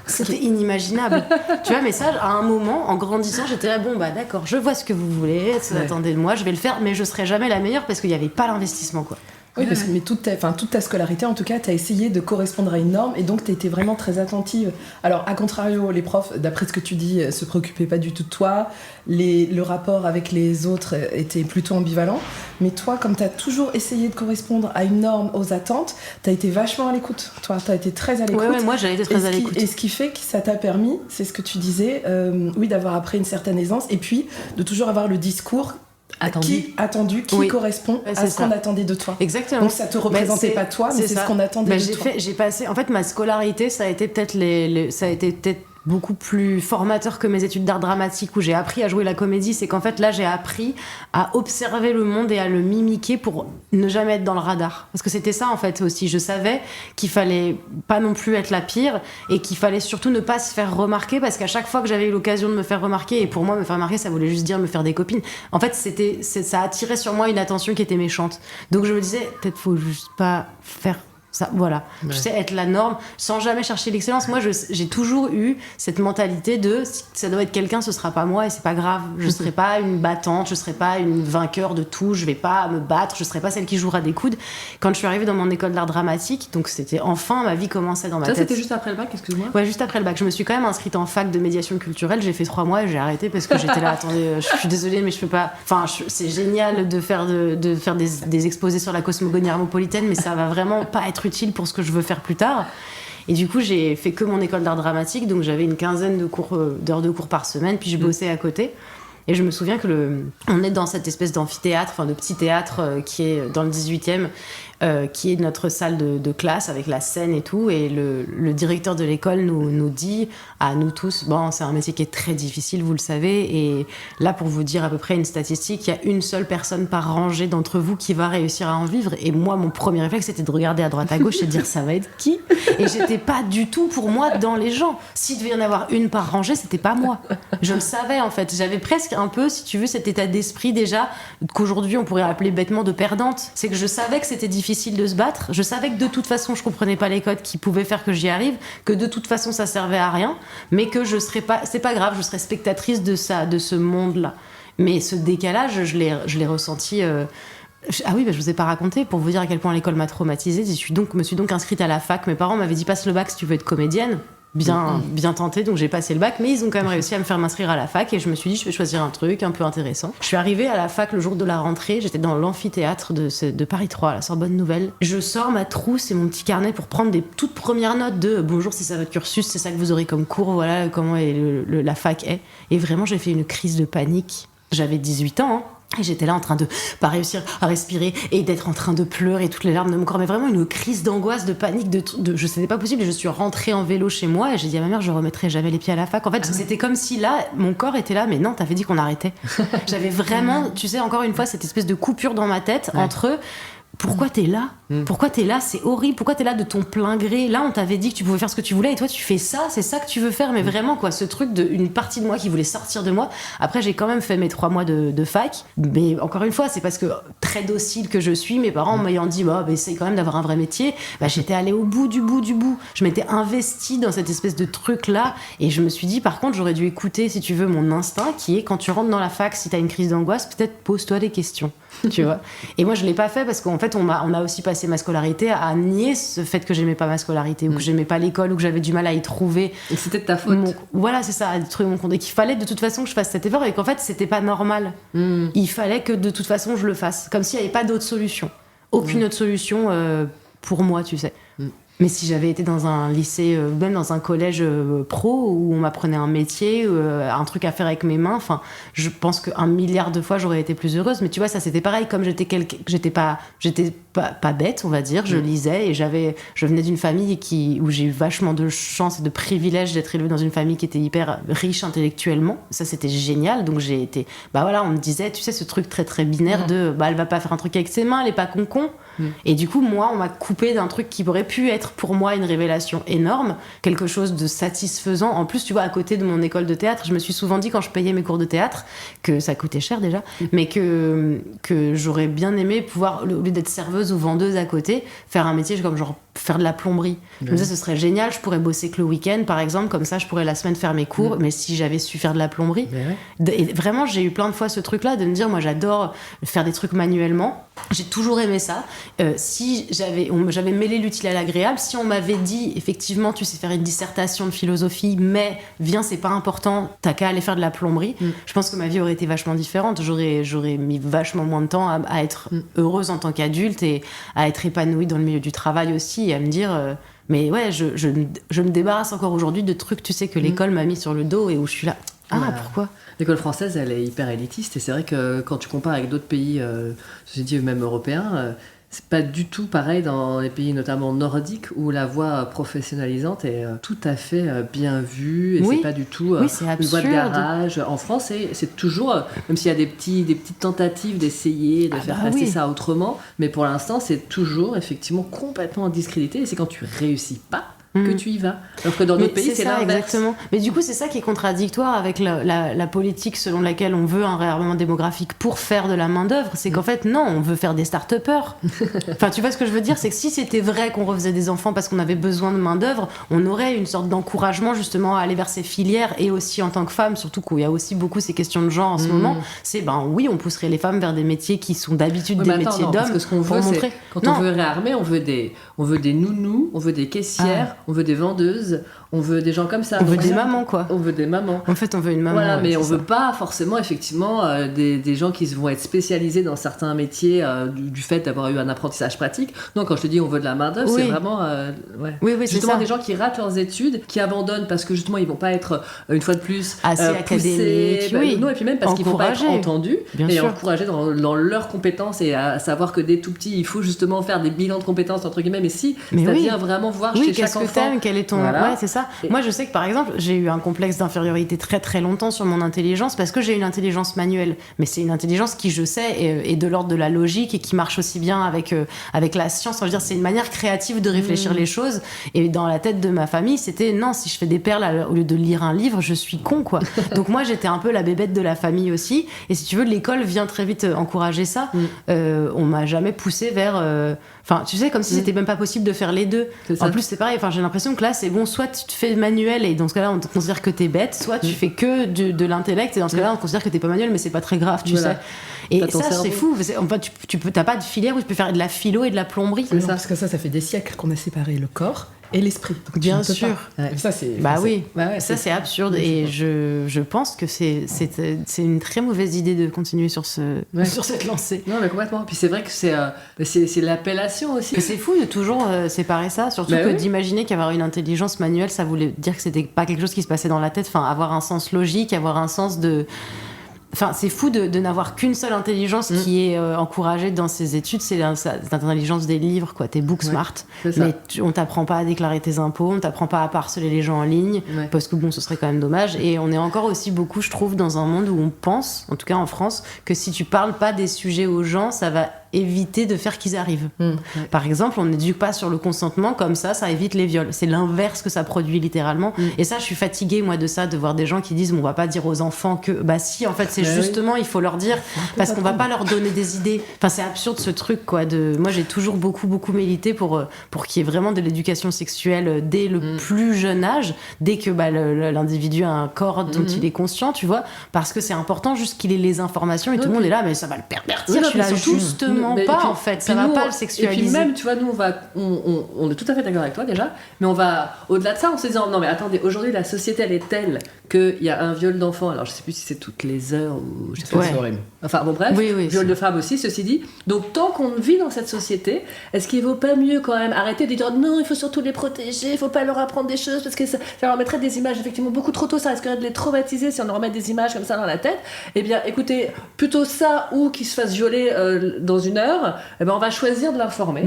C'était inimaginable. Tu vois, mais ça, à un moment, en grandissant, j'étais là, bon, bah d'accord, je vois ce que vous voulez, attendez de moi, je vais le faire, mais je serai jamais la meilleure parce qu'il y avait pas l'investissement, quoi. Oui, parce que mais toute ta scolarité, en tout cas, tu as essayé de correspondre à une norme et donc tu étais vraiment très attentive. Alors, à contrario, les profs, d'après ce que tu dis, se préoccupaient pas du tout de toi. Le rapport avec les autres était plutôt ambivalent. Mais toi, comme tu as toujours essayé de correspondre à une norme, aux attentes, tu as été vachement à l'écoute. Toi, tu as été très à l'écoute. Ouais, moi, j'ai été très à l'écoute. Et ce qui fait que ça t'a permis, c'est ce que tu disais, oui, d'avoir après une certaine aisance et puis de toujours avoir le discours qui correspond à ce qu'on attendait de toi. Exactement. Donc ça te représentait pas toi, mais c'est ce qu'on attendait de toi. J'ai passé, en fait, ma scolarité, ça a été peut-être beaucoup plus formateur que mes études d'art dramatique où j'ai appris à jouer la comédie. C'est qu'en fait là j'ai appris à observer le monde et à le mimiquer pour ne jamais être dans le radar, parce que c'était ça en fait aussi. Je savais qu'il fallait pas non plus être la pire et qu'il fallait surtout ne pas se faire remarquer, parce qu'à chaque fois que j'avais eu l'occasion de me faire remarquer, et pour moi me faire remarquer ça voulait juste dire me faire des copines, en fait ça attirait sur moi une attention qui était méchante. Donc je me disais peut-être faut juste pas faire ça, voilà. Ouais. Tu sais, être la norme sans jamais chercher l'excellence. Moi, j'ai toujours eu cette mentalité de si ça doit être quelqu'un, ce sera pas moi et c'est pas grave. Je serai pas une battante, je serai pas une vainqueur de tout, je vais pas me battre, je serai pas celle qui jouera des coudes. Quand je suis arrivée dans mon école d'art dramatique, donc c'était enfin ma vie commençait dans ma tête. Ça, c'était juste après le bac, excuse-moi. Ouais, juste après le bac. Je me suis quand même inscrite en fac de médiation culturelle. J'ai fait 3 mois et j'ai arrêté parce que j'étais là. Attendez, je suis désolée, mais je peux pas. Enfin, c'est génial de faire des exposés sur la cosmogonie hermopolitaine, mais ça va vraiment pas être utile pour ce que je veux faire plus tard. Et du coup, j'ai fait que mon école d'art dramatique, donc j'avais une quinzaine d'heures de cours par semaine, puis je bossais à côté. Et je me souviens on est dans cette espèce d'amphithéâtre, enfin de petit théâtre qui est dans le 18e, qui est notre salle de classe avec la scène et tout. Et le directeur de l'école nous dit à nous tous, bon, c'est un métier qui est très difficile, vous le savez. Et là, pour vous dire à peu près une statistique, il y a une seule personne par rangée d'entre vous qui va réussir à en vivre. Et moi, mon premier réflexe, c'était de regarder à droite à gauche et de dire, ça va être qui ? Et j'étais pas du tout, pour moi, dans les gens. S'il devait y en avoir une par rangée, c'était pas moi. Je le savais, en fait. J'avais presque un peu, si tu veux, cet état d'esprit déjà qu'aujourd'hui on pourrait appeler bêtement de perdante. C'est que je savais que c'était difficile de se battre, je savais que de toute façon je comprenais pas les codes qui pouvaient faire que j'y arrive, que de toute façon ça servait à rien, mais que je serais pas, c'est pas grave, je serais spectatrice de ce monde-là. Mais ce décalage, je l'ai ressenti. Ah oui, je vous ai pas raconté, pour vous dire à quel point l'école m'a traumatisée. Me suis donc inscrite à la fac. Mes parents m'avaient dit passe le bac si tu veux être comédienne. Bien tenté, donc j'ai passé le bac, mais ils ont quand même réussi à me faire m'inscrire à la fac et je me suis dit je vais choisir un truc un peu intéressant. Je suis arrivée à la fac le jour de la rentrée, j'étais dans l'amphithéâtre de Paris 3 à la Sorbonne Nouvelle. Je sors ma trousse et mon petit carnet pour prendre des toutes premières notes de bonjour, c'est ça votre cursus, c'est ça que vous aurez comme cours, voilà comment la fac est. Et vraiment j'ai fait une crise de panique. J'avais 18 ans, hein. Et j'étais là en train de pas réussir à respirer et d'être en train de pleurer toutes les larmes de mon corps, mais vraiment une crise d'angoisse, de panique, je c'était pas possible. Et je suis rentrée en vélo chez moi et j'ai dit à ma mère je remettrai jamais les pieds à la fac. En fait c'était comme si là mon corps était là, mais non t'avais dit qu'on arrêtait. J'avais vraiment, tu sais, encore une fois cette espèce de coupure dans ma tête entre pourquoi t'es là ? Pourquoi t'es là ? C'est horrible. Pourquoi t'es là de ton plein gré ? Là, on t'avait dit que tu pouvais faire ce que tu voulais et toi, tu fais ça. C'est ça que tu veux faire. Mais vraiment, quoi, ce truc d'une partie de moi qui voulait sortir de moi. Après, j'ai quand même fait mes 3 mois de fac. Mais encore une fois, c'est parce que très docile que je suis, mes parents m'ayant dit essaye quand même d'avoir un vrai métier. J'étais allée au bout du bout du bout. Je m'étais investie dans cette espèce de truc-là. Et je me suis dit, par contre, j'aurais dû écouter, si tu veux, mon instinct qui est quand tu rentres dans la fac, si t'as une crise d'angoisse, peut-être pose-toi des questions. Tu vois. Et moi je l'ai pas fait parce qu'en fait on a aussi passé ma scolarité à nier ce fait que j'aimais pas ma scolarité ou que j'aimais pas l'école ou que j'avais du mal à y trouver. Et c'était de ta faute. Voilà, c'est ça, à trouver mon compte. Et qu'il fallait de toute façon que je fasse cet effort et qu'en fait c'était pas normal. Il fallait que de toute façon je le fasse, comme s'il y avait pas d'autre solution. Aucune autre solution pour moi, tu sais. Mais si j'avais été dans un lycée, même dans un collège pro où on m'apprenait un métier, un truc à faire avec mes mains, enfin, je pense qu'1 milliard de fois j'aurais été plus heureuse. Mais tu vois, ça c'était pareil. Comme j'étais pas bête, on va dire. Je lisais et je venais d'une famille où j'ai eu vachement de chance et de privilège d'être élevée dans une famille qui était hyper riche intellectuellement. Ça c'était génial. Donc j'ai été, on me disait, tu sais, ce truc très très binaire de, elle va pas faire un truc avec ses mains, elle est pas con. Et du coup, moi, on m'a coupé d'un truc qui aurait pu être pour moi une révélation énorme, quelque chose de satisfaisant. En plus, tu vois, à côté de mon école de théâtre, je me suis souvent dit quand je payais mes cours de théâtre, que ça coûtait cher déjà, mais que j'aurais bien aimé pouvoir, au lieu d'être serveuse ou vendeuse à côté, faire un métier comme genre faire de la plomberie. Je me disais, ce serait génial, je pourrais bosser que le week-end, par exemple, comme ça, je pourrais la semaine faire mes cours, mais si j'avais su faire de la plomberie. Et vraiment, j'ai eu plein de fois ce truc-là, de me dire, moi, j'adore faire des trucs manuellement. J'ai toujours aimé ça. Si j'avais mêlé l'utile à l'agréable, si on m'avait dit, effectivement, tu sais faire une dissertation de philosophie, mais viens, c'est pas important, t'as qu'à aller faire de la plomberie, je pense que ma vie aurait été vachement différente. J'aurais mis vachement moins de temps à être heureuse en tant qu'adulte et à être épanouie dans le milieu du travail aussi, et à me dire mais ouais, je me débarrasse encore aujourd'hui de trucs, tu sais, que l'école m'a mis sur le dos et où je suis là, pourquoi ? L'école française, elle est hyper élitiste, et c'est vrai que quand tu compares avec d'autres pays, je dis même européens, c'est pas du tout pareil dans les pays notamment nordiques où la voie professionnalisante est tout à fait bien vue, et c'est pas du tout une voie de garage. En France, c'est toujours, même s'il y a des petites tentatives d'essayer de faire passer ça autrement, mais pour l'instant c'est toujours effectivement complètement discrédité, et c'est quand tu réussis pas que tu y vas. Alors que dans d'autres pays, c'est ça, l'inverse. Exactement. Mais du coup, c'est ça qui est contradictoire avec la politique selon laquelle on veut un réarmement démographique pour faire de la main-d'œuvre. C'est qu'en fait, non, on veut faire des start-upers. Enfin, tu vois ce que je veux dire ? C'est que si c'était vrai qu'on refaisait des enfants parce qu'on avait besoin de main-d'œuvre, on aurait une sorte d'encouragement justement à aller vers ces filières, et aussi en tant que femme, surtout qu'il y a aussi beaucoup ces questions de genre en ce moment. C'est oui, on pousserait les femmes vers des métiers qui sont d'habitude des métiers d'hommes. Parce que ce qu'on veut, c'est quand on veut réarmer, on veut des nounous, on veut des caissières. On veut des vendeuses, on veut des gens comme ça. On veut des mamans, quoi. On veut des mamans. En fait, on veut une maman. Voilà, mais on veut pas forcément, effectivement, des gens qui vont être spécialisés dans certains métiers du fait d'avoir eu un apprentissage pratique. Non, quand je te dis on veut de la main-d'œuvre, c'est vraiment. Oui, justement, c'est ça. des gens qui ratent leurs études, qui abandonnent parce que justement, ils vont pas être, une fois de plus, assez académiques. Non, et puis même parce qu'ils vont pas être entendus et encouragés dans leurs compétences, et à savoir que dès tout petit, il faut justement faire des bilans de compétences, entre guillemets. Mais c'est-à-dire vraiment voir chez chaque enfant. Quel est ton... Ouais, c'est ça. Moi, je sais que par exemple, j'ai eu un complexe d'infériorité très très longtemps sur mon intelligence parce que j'ai une intelligence manuelle. Mais c'est une intelligence qui, je sais, est de l'ordre de la logique et qui marche aussi bien avec la science. Enfin, je veux dire, c'est une manière créative de réfléchir les choses. Et dans la tête de ma famille, c'était non, si je fais des perles au lieu de lire un livre, je suis con, quoi. Donc moi, j'étais un peu la bébête de la famille aussi. Et si tu veux, l'école vient très vite encourager ça. On m'a jamais poussée vers... Enfin, tu sais, comme si c'était même pas possible de faire les deux. En plus, c'est pareil. Enfin, j'ai l'impression que là, c'est bon, soit tu te fais manuel et dans ce cas-là, on te considère que t'es bête, soit tu fais que de l'intellect et dans ce cas-là, on considère que t'es pas manuel, mais c'est pas très grave, tu sais. Et ça, c'est fou. Enfin, t'as pas de filière où tu peux faire de la philo et de la plomberie. Non, parce que ça fait des siècles qu'on a séparé le corps et l'esprit. Donc, bien sûr. Ça, c'est... ça, c'est absurde. Et je pense que c'est une très mauvaise idée de continuer sur cette lancée. Non, mais complètement. Puis c'est vrai que c'est l'appellation aussi. Mais c'est fou de toujours séparer ça, surtout d'imaginer qu'avoir une intelligence manuelle, ça voulait dire que c'était pas quelque chose qui se passait dans la tête. Enfin, avoir un sens logique, avoir un sens de... Enfin, c'est fou de n'avoir qu'une seule intelligence qui est encouragée dans ces études, c'est l'intelligence des livres, quoi. T'es book smart, mais on t'apprend pas à déclarer tes impôts, on t'apprend pas à harceler les gens en ligne, parce que bon, ce serait quand même dommage. Et on est encore aussi beaucoup, je trouve, dans un monde où on pense, en tout cas en France, que si tu parles pas des sujets aux gens, ça va éviter de faire qu'ils arrivent. Par exemple, on n'éduque pas sur le consentement, comme ça évite les viols. C'est l'inverse que ça produit littéralement. Et ça, je suis fatiguée, moi, de ça, de voir des gens qui disent, on va pas dire aux enfants que... Bah si, en fait, c'est justement, il faut leur dire, parce qu'on va pas leur donner des idées. Enfin, c'est absurde, ce truc, quoi. Moi, j'ai toujours beaucoup milité pour qu'il y ait vraiment de l'éducation sexuelle dès le plus jeune âge, dès que l'individu a un corps dont il est conscient, tu vois, parce que c'est important juste qu'il ait les informations, et tout le monde est là, mais ça va le pervertir. Je suis là, justement pas, en fait, ça va pas le sexualiser. Et puis même, tu vois, nous, on est tout à fait d'accord avec toi, déjà, mais on va au-delà de ça en se disant, non, mais attendez, aujourd'hui, la société, elle est telle qu'il y a un viol d'enfant, alors je sais plus si c'est toutes les heures ou je sais pas. Enfin bon, bref, viol de femme aussi, ceci dit. Donc tant qu'on vit dans cette société, est-ce qu'il vaut pas mieux quand même arrêter de dire non, il faut surtout les protéger, il faut pas leur apprendre des choses parce que ça leur mettrait des images effectivement beaucoup trop tôt, ça risquerait de les traumatiser si on leur met des images comme ça dans la tête. Eh bien écoutez, plutôt ça ou qu'ils se fassent violer dans une heure, eh ben on va choisir de l'informer.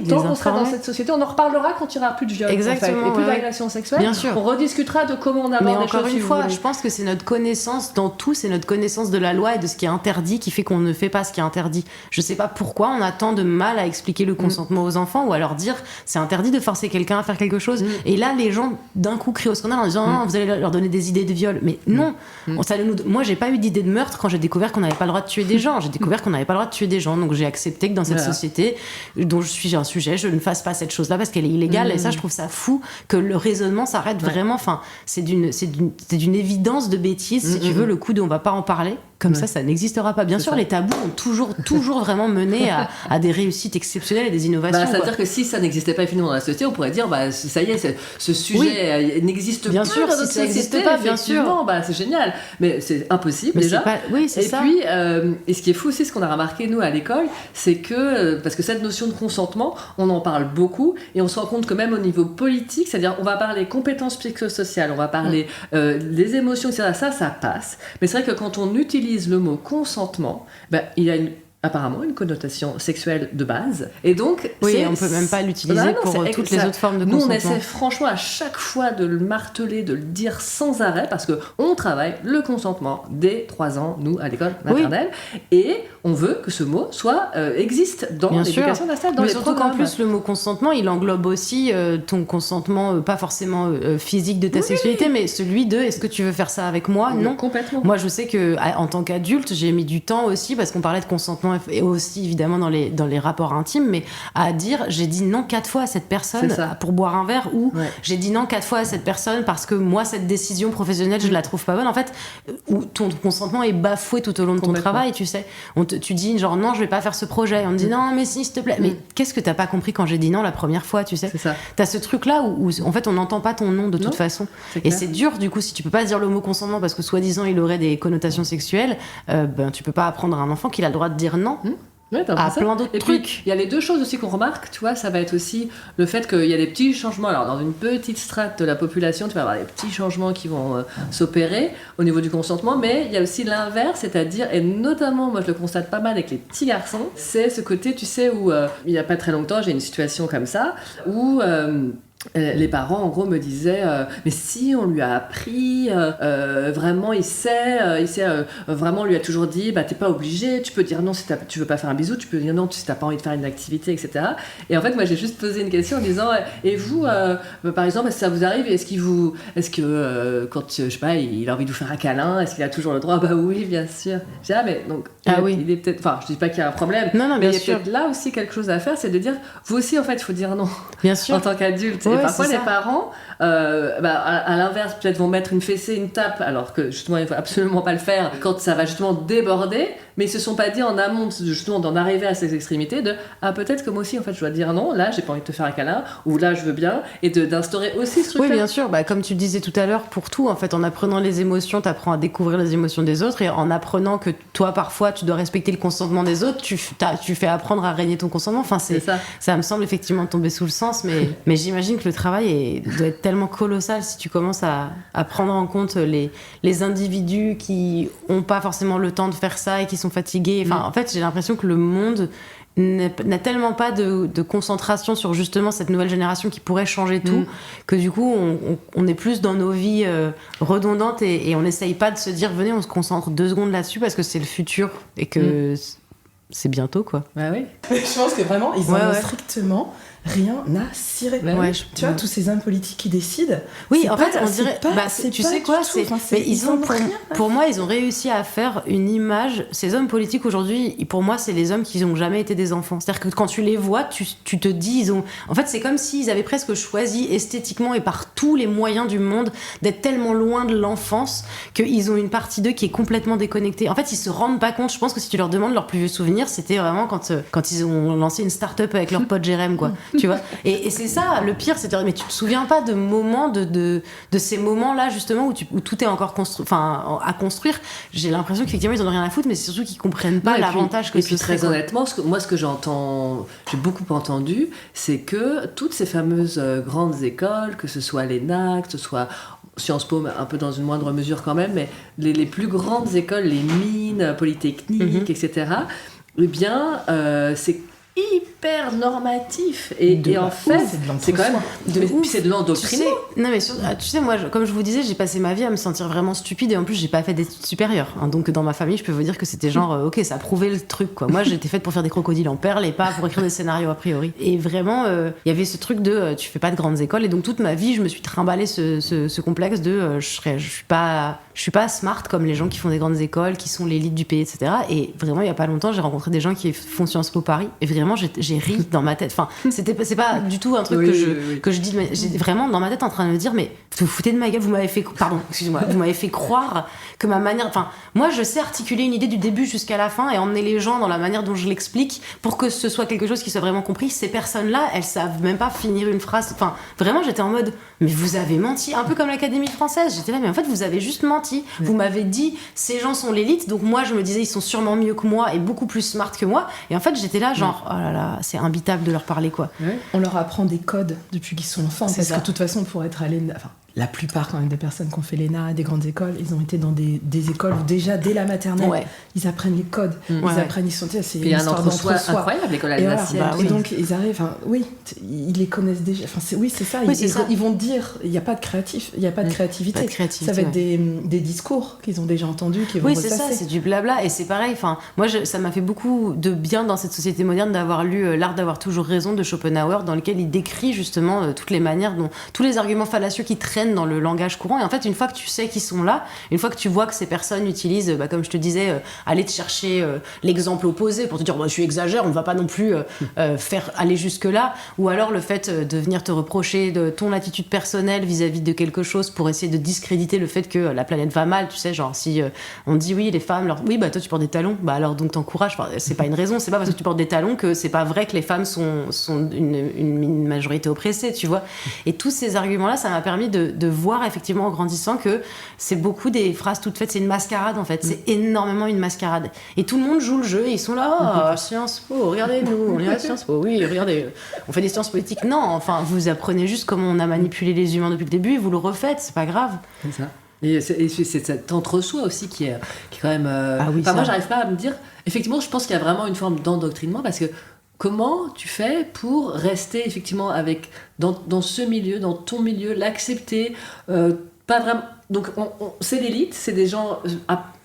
Tant qu'on sera dans cette société, on en reparlera quand il n'y aura plus de viol, exactement, et plus d'agression sexuelle. Bien sûr. On rediscutera de comment on aborde les choses. Encore une fois, je pense que c'est notre connaissance dans tout, c'est notre connaissance de la loi et de ce qui est interdit qui fait qu'on ne fait pas ce qui est interdit. Je sais pas pourquoi on a tant de mal à expliquer le consentement aux enfants ou à leur dire c'est interdit de forcer quelqu'un à faire quelque chose. Et là, les gens d'un coup crient au scandale en disant vous allez leur donner des idées de viol. Mais non, moi j'ai pas eu d'idée de meurtre quand j'ai découvert qu'on n'avait pas le droit de tuer des gens. J'ai découvert qu'on n'avait pas le droit de tuer des gens. Donc j'ai j'ai accepté que dans cette société dont je suis un sujet, je ne fasse pas cette chose-là parce qu'elle est illégale. Et ça, je trouve ça fou que le raisonnement s'arrête vraiment. Enfin, c'est d'une évidence de bêtise, si tu veux, le coup de on va pas en parler. Comme ça n'existera pas. Bien sûr, les tabous ont toujours vraiment mené à des réussites exceptionnelles et des innovations. C'est-à-dire que si ça n'existait pas finalement dans la société, on pourrait dire, ça y est, ce sujet n'existe bien plus sûr, dans notre si ça société. n'existe pas, bien sûr. C'est génial. Mais c'est impossible déjà. C'est ça. Puis, et ce qui est fou aussi, ce qu'on a remarqué nous à l'école, c'est que, parce que cette notion de consentement, on en parle beaucoup et on se rend compte que même au niveau politique, c'est-à-dire on va parler compétences psychosociales, on va parler des émotions, etc. Ça passe. Mais c'est vrai que quand on utilise le mot consentement, il y a apparemment une connotation sexuelle de base. Et donc, on peut même pas l'utiliser pour toutes les autres formes de consentement. Nous, on essaie franchement à chaque fois de le marteler, de le dire sans arrêt, parce qu'on travaille le consentement dès 3 ans, nous, à l'école maternelle, et on veut que ce mot existe dans l'éducation nationale, dans les surtout programmes. qu'en plus, le mot consentement, il englobe aussi ton consentement, pas forcément physique de ta sexualité, mais celui de est-ce que tu veux faire ça avec moi ? Non. Complètement. Moi, je sais que en tant qu'adulte, j'ai mis du temps aussi, parce qu'on parlait de consentement et aussi évidemment dans les rapports intimes, mais à dire j'ai dit non 4 fois à cette personne pour boire un verre, ou j'ai dit non 4 fois à cette personne parce que moi cette décision professionnelle je la trouve pas bonne, en fait, où ton consentement est bafoué tout au long de ton travail, tu sais. Tu dis genre non je vais pas faire ce projet, on te dit non mais si s'il te plaît, mais qu'est-ce que t'as pas compris quand j'ai dit non la première fois, tu sais. C'est ça. T'as ce truc là où en fait on n'entend pas ton nom de toute façon, et c'est dur du coup si tu peux pas dire le mot consentement parce que soi-disant il aurait des connotations sexuelles, tu peux pas apprendre à un enfant qu'il a le droit de dire non. Plein d'autres trucs. Il y a les deux choses aussi qu'on remarque, tu vois, ça va être aussi le fait qu'il y a des petits changements. Alors, dans une petite strate de la population, tu vas avoir des petits changements qui vont s'opérer au niveau du consentement, mais il y a aussi l'inverse, c'est-à-dire, et notamment, moi je le constate pas mal avec les petits garçons, c'est ce côté, tu sais, où il y a pas très longtemps, j'ai une situation comme ça, où les parents en gros me disaient mais si on lui a appris vraiment il sait vraiment on lui a toujours dit t'es pas obligé, tu peux dire non si tu veux pas faire un bisou, tu peux dire non si t'as pas envie de faire une activité, etc. Et en fait moi j'ai juste posé une question en disant et vous par exemple est-ce que ça vous arrive, est-ce que quand je sais pas il a envie de vous faire un câlin, est-ce qu'il a toujours le droit? Oui bien sûr. J'ai mais donc il est peut-être, enfin je dis pas qu'il y a un problème, mais il y a peut-être là aussi quelque chose à faire, c'est de dire vous aussi en fait il faut dire non, bien sûr, en tant qu'adulte. Et parfois les parents à l'inverse peut-être vont mettre une fessée, une tape, alors que justement il faut absolument pas le faire quand ça va justement déborder, mais ils se sont pas dit en amont justement d'en arriver à ces extrémités de peut-être que moi aussi en fait je dois dire non, là j'ai pas envie de te faire un câlin, ou là je veux bien, et d'instaurer aussi ce truc là. Oui bien sûr, comme tu disais tout à l'heure, pour tout en fait, en apprenant les émotions t'apprends à découvrir les émotions des autres, et en apprenant que toi parfois tu dois respecter le consentement des autres, tu fais apprendre à régner ton consentement. Enfin ça me semble effectivement tomber sous le sens, mais j'imagine que le travail doit être tellement colossal si tu commences à prendre en compte les individus qui ont pas forcément le temps de faire ça et qui sont fatigués. Enfin, en fait, j'ai l'impression que le monde n'a tellement pas de concentration sur justement cette nouvelle génération qui pourrait changer tout, que du coup on est plus dans nos vies redondantes, et on n'essaye pas de se dire venez on se concentre 2 secondes là-dessus parce que c'est le futur et que c'est bientôt quoi. Oui. Je pense que vraiment ils en ont strictement rien à cirer. Tu vois, tous ces hommes politiques qui décident. Oui, en fait, on dirait. Tu sais quoi, mais ils ont pour moi, ils ont réussi à faire une image. Ces hommes politiques aujourd'hui, pour moi, c'est les hommes qui n'ont jamais été des enfants. C'est-à-dire que quand tu les vois, tu te dis, en fait, c'est comme s'ils avaient presque choisi esthétiquement et par tous les moyens du monde d'être tellement loin de l'enfance qu'ils ont une partie d'eux qui est complètement déconnectée. En fait, ils se rendent pas compte. Je pense que si tu leur demandes leur plus vieux souvenir, c'était vraiment quand ils ont lancé une start-up avec leur pote Jérém, quoi. Tu vois, et c'est ça le pire, c'est de dire mais tu te souviens pas de moments de ces moments là justement où tout est encore à construire. J'ai l'impression qu'effectivement ils en ont rien à foutre, mais c'est surtout qu'ils comprennent pas l'avantage que ce serait. Très honnêtement, moi ce que j'ai beaucoup entendu, c'est que toutes ces fameuses grandes écoles, que ce soit l'ENA, que ce soit Sciences Po, un peu dans une moindre mesure quand même, mais les plus grandes écoles, les mines, Polytechnique, etc., eh bien c'est hyper normatif, et en fait c'est quand même puis c'est de l'endoctrinement. Tu sais moi comme je vous disais, j'ai passé ma vie à me sentir vraiment stupide, et en plus j'ai pas fait d'études supérieures, donc dans ma famille je peux vous dire que c'était genre ok, ça prouvait le truc quoi. Moi j'étais faite pour faire des crocodiles en perles et pas pour écrire des scénarios a priori, et vraiment il y avait ce truc tu fais pas de grandes écoles, et donc toute ma vie je me suis trimballé ce complexe de je suis pas je suis pas smart comme les gens qui font des grandes écoles, qui sont l'élite du pays, etc. Et vraiment, il y a pas longtemps, j'ai rencontré des gens qui font Sciences Po Paris, et vraiment, j'ai ri dans ma tête. Enfin, c'est pas du tout un truc que je dis, mais j'ai vraiment dans ma tête en train de me dire, mais vous vous foutez de ma gueule, vous m'avez fait croire que ma manière, enfin, moi, je sais articuler une idée du début jusqu'à la fin et emmener les gens dans la manière dont je l'explique pour que ce soit quelque chose qui soit vraiment compris. Ces personnes-là, elles savent même pas finir une phrase. Enfin, vraiment, j'étais en mode, mais vous avez menti, un peu comme l'Académie française. J'étais là, mais en fait, vous avez juste menti. Vous m'avez dit, ces gens sont l'élite, donc moi, je me disais, ils sont sûrement mieux que moi et beaucoup plus smart que moi. Et en fait, j'étais là, genre, oh là là, c'est imbitable de leur parler, quoi. On leur apprend des codes depuis qu'ils sont enfants, parce que de toute façon, pour être à l'ENA, enfin, la plupart quand même des personnes qui ont fait l'ENA, des grandes écoles, ils ont été dans des écoles où déjà dès la maternelle, ils apprennent les codes, ils apprennent, ils sont, c'est une histoire d'entre-soi incroyable, l'école alsacienne. Et donc ils arrivent, ils les connaissent déjà. Enfin, c'est ça. Ils vont dire, il n'y a pas de créatif, il n'y a pas de créativité. Ça va être des discours qu'ils ont déjà entendus, qui vont ressasser. C'est ça, c'est du blabla. Et c'est pareil. Enfin, moi, ça m'a fait beaucoup de bien dans cette société moderne d'avoir lu L'art d'avoir toujours raison de Schopenhauer, dans lequel il décrit justement toutes les manières dont tous les arguments fallacieux qui traînent dans le langage courant. Et en fait, une fois que tu sais qu'ils sont là, une fois que tu vois que ces personnes utilisent, comme je te disais, aller te chercher l'exemple opposé pour te dire, je exagère, on ne va pas non plus faire aller jusque là, ou alors le fait de venir te reprocher de ton attitude personnelle vis-à-vis de quelque chose pour essayer de discréditer le fait que la planète va mal, tu sais, genre si on dit oui les femmes, oui toi tu portes des talons, alors donc t'encourages, c'est pas une raison, c'est pas parce que tu portes des talons que c'est pas vrai que les femmes sont une majorité oppressée, tu vois. Et tous ces arguments là, ça m'a permis de voir effectivement en grandissant que c'est beaucoup des phrases toutes faites, c'est une mascarade en fait, c'est énormément une mascarade. Et tout le monde joue le jeu et ils sont là, Sciences Po, regardez nous, on est à Sciences Po, oui, regardez, on fait des sciences politiques. Non, enfin, vous apprenez juste comment on a manipulé les humains depuis le début et vous le refaites, c'est pas grave. C'est ça. Et c'est cet entre-soi aussi qui est quand même... moi, j'arrive pas à me dire... Effectivement, je pense qu'il y a vraiment une forme d'endoctrinement parce que comment tu fais pour rester effectivement dans ce milieu, dans ton milieu, l'accepter, pas vraiment... Donc, c'est l'élite, c'est des gens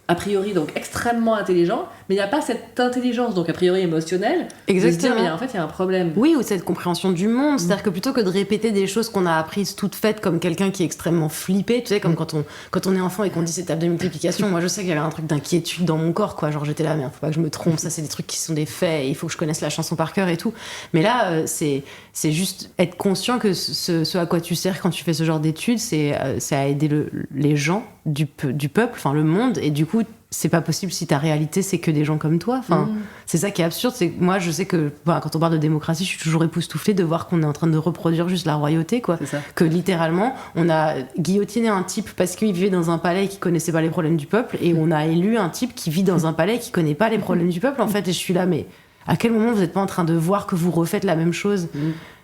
a priori donc extrêmement intelligents, mais il n'y a pas cette intelligence donc a priori émotionnelle. Exactement. De se dire, mais en fait, il y a un problème. Oui, ou cette compréhension du monde. C'est-à-dire que plutôt que de répéter des choses qu'on a apprises toutes faites comme quelqu'un qui est extrêmement flippé, tu sais, comme quand on est enfant et qu'on dit cette table de multiplication, moi je sais qu'il y avait un truc d'inquiétude dans mon corps, quoi. Genre j'étais là, mais faut pas que je me trompe, ça c'est des trucs qui sont des faits, et il faut que je connaisse la chanson par cœur et tout. Mais là, c'est juste être conscient que ce à quoi tu sers quand tu fais ce genre d'études, c'est à aider les gens du peuple, enfin le monde, et du coup c'est pas possible si ta réalité c'est que des gens comme toi. Enfin, c'est ça qui est absurde. C'est que moi je sais que quand on parle de démocratie, je suis toujours époustouflée de voir qu'on est en train de reproduire juste la royauté, quoi. Que littéralement on a guillotiné un type parce qu'il vivait dans un palais et qui connaissait pas les problèmes du peuple, et on a élu un type qui vit dans un palais et qui connaît pas les problèmes du peuple en fait. Et je suis là, mais à quel moment vous êtes pas en train de voir que vous refaites la même chose?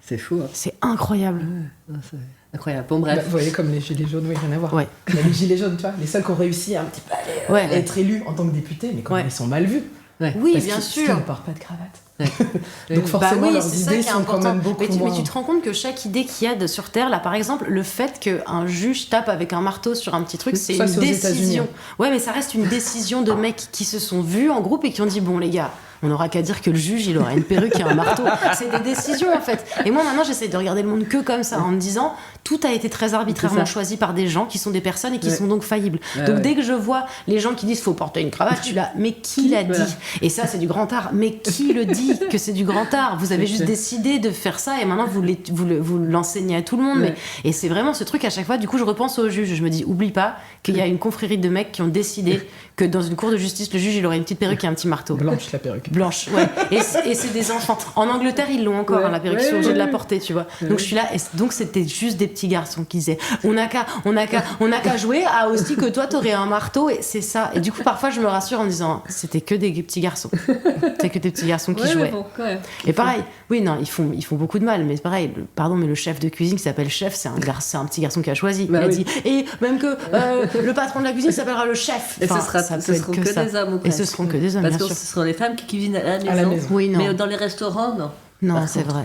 C'est fou, hein. C'est incroyable. C'est incroyable. Bon, bref. Vous voyez, comme les gilets jaunes, oui, rien à voir. Ouais. Les gilets jaunes, tu vois, les seuls qui ont réussi à un petit peu aller être élus en tant que députés, mais quand même, ils sont mal vus. Oui, parce bien sûr. Ils ne portent pas de cravate. Donc forcément, leurs idées sont quand même beaucoup moins... Mais tu te rends compte que chaque idée qu'il y a sur Terre, là, par exemple, le fait qu'un juge tape avec un marteau sur un petit truc, c'est une décision. Ouais, mais ça reste une décision de mecs qui se sont vus en groupe et qui ont dit, bon, les gars, on n'aura qu'à dire que le juge, il aura une perruque et un marteau. C'est des décisions, en fait. Et moi, maintenant, j'essaie de regarder le monde que comme ça, en me disant, tout a été très arbitrairement choisi par des gens qui sont des personnes et qui sont donc faillibles. Donc, dès que je vois les gens qui disent, faut porter une cravate, je suis là, mais qui l'a dit? Et ça, c'est du grand art. Mais qui le dit que c'est du grand art? Vous avez juste décidé de faire ça et maintenant, vous l'enseignez à tout le monde. Et c'est vraiment ce truc, à chaque fois, du coup, je repense au juge. Je me dis, oublie pas qu'il y a une confrérie de mecs qui ont décidé que dans une cour de justice, le juge, il aurait une petite perruque et un petit marteau. Blanche, la perruque. Blanche, ouais. Et c'est des enfants. En Angleterre, ils l'ont encore, la perruque, ils sont obligés de la porter, tu vois. Donc je suis là, et donc c'était juste des petits garçons qui disaient, on n'a qu'à jouer à aussi que toi, t'aurais un marteau, et c'est ça. Et du coup, parfois, je me rassure en me disant, c'était que des petits garçons. C'était que des petits garçons qui jouaient. Bon, quand même. Et pareil, oui, non, ils font beaucoup de mal, mais c'est pareil, mais le chef de cuisine qui s'appelle chef, c'est un petit garçon qui a choisi. Il a dit, et même que le patron de la cuisine s'appellera le chef. Et ce seront que des hommes. Et ce seront que des hommes, parce bien que sûr. ce seront les femmes qui cuisinent à la maison. Oui, non. Mais dans les restaurants, non. Non, c'est vrai.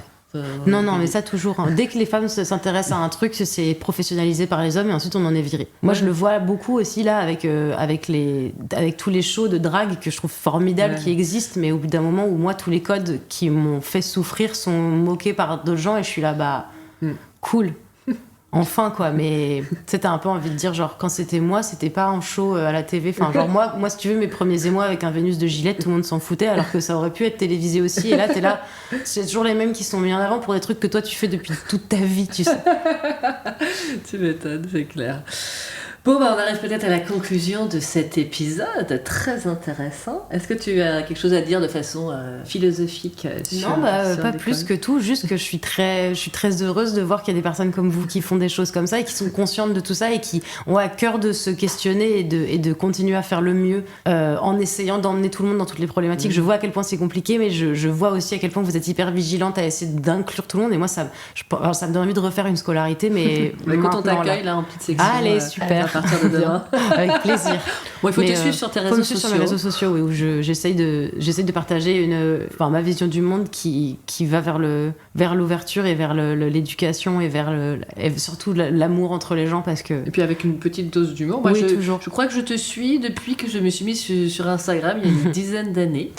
Non, mais ça toujours. Hein. Dès que les femmes s'intéressent à un truc, c'est professionnalisé par les hommes et ensuite on en est viré. Moi, je le vois beaucoup aussi là avec tous les shows de drague que je trouve formidables qui existent, mais au bout d'un moment où moi, tous les codes qui m'ont fait souffrir sont moqués par d'autres gens et je suis là, cool. enfin quoi, mais t'as un peu envie de dire genre quand c'était moi, c'était pas un show à la TV, enfin genre moi si tu veux mes premiers émois avec un Vénus de Gillette, tout le monde s'en foutait alors que ça aurait pu être télévisé aussi, et là t'es là, c'est toujours les mêmes qui sont mis en avant pour des trucs que toi tu fais depuis toute ta vie, tu sais. Tu m'étonnes, c'est clair. Bon, on arrive peut-être à la conclusion de cet épisode très intéressant. Est-ce que tu as quelque chose à dire de façon philosophique sur Non, pas l'école ? plus que tout, juste que je suis très heureuse de voir qu'il y a des personnes comme vous qui font des choses comme ça et qui sont conscientes de tout ça et qui ont à cœur de se questionner et de continuer à faire le mieux en essayant d'emmener tout le monde dans toutes les problématiques. Je vois à quel point c'est compliqué, mais je vois aussi à quel point vous êtes hyper vigilante à essayer d'inclure tout le monde, et moi ça me donne envie de refaire une scolarité, mais quand on t'accueille là en petite section, allez, super. à partir de demain. Avec plaisir. Bon, il faut te suivre sur tes réseaux sociaux. Sur mes réseaux sociaux, oui, où j'essaye de partager ma vision du monde qui va vers l'ouverture et vers l'éducation et et surtout l'amour entre les gens, parce que... Et puis avec une petite dose d'humour. Moi, toujours. Je crois que je te suis depuis que je me suis mise sur Instagram il y a une dizaine d'années.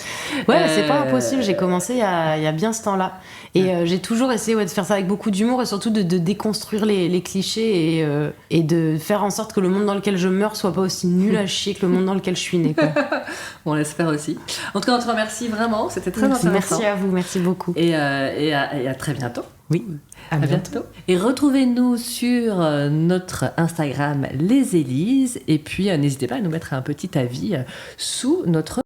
Ouais, c'est pas impossible. J'ai commencé il y a bien ce temps-là. Et j'ai toujours essayé de faire ça avec beaucoup d'humour et surtout de déconstruire les clichés et de faire en sorte que le monde dans lequel je meurs soit pas aussi nul à chier que le monde dans lequel je suis née, quoi. On l'espère aussi. En tout cas, on te remercie vraiment. C'était très intéressant. Merci à vous, merci beaucoup. Et à très bientôt. Oui, À bientôt. Et retrouvez-nous sur notre Instagram Les Élises. Et puis, n'hésitez pas à nous mettre un petit avis sous notre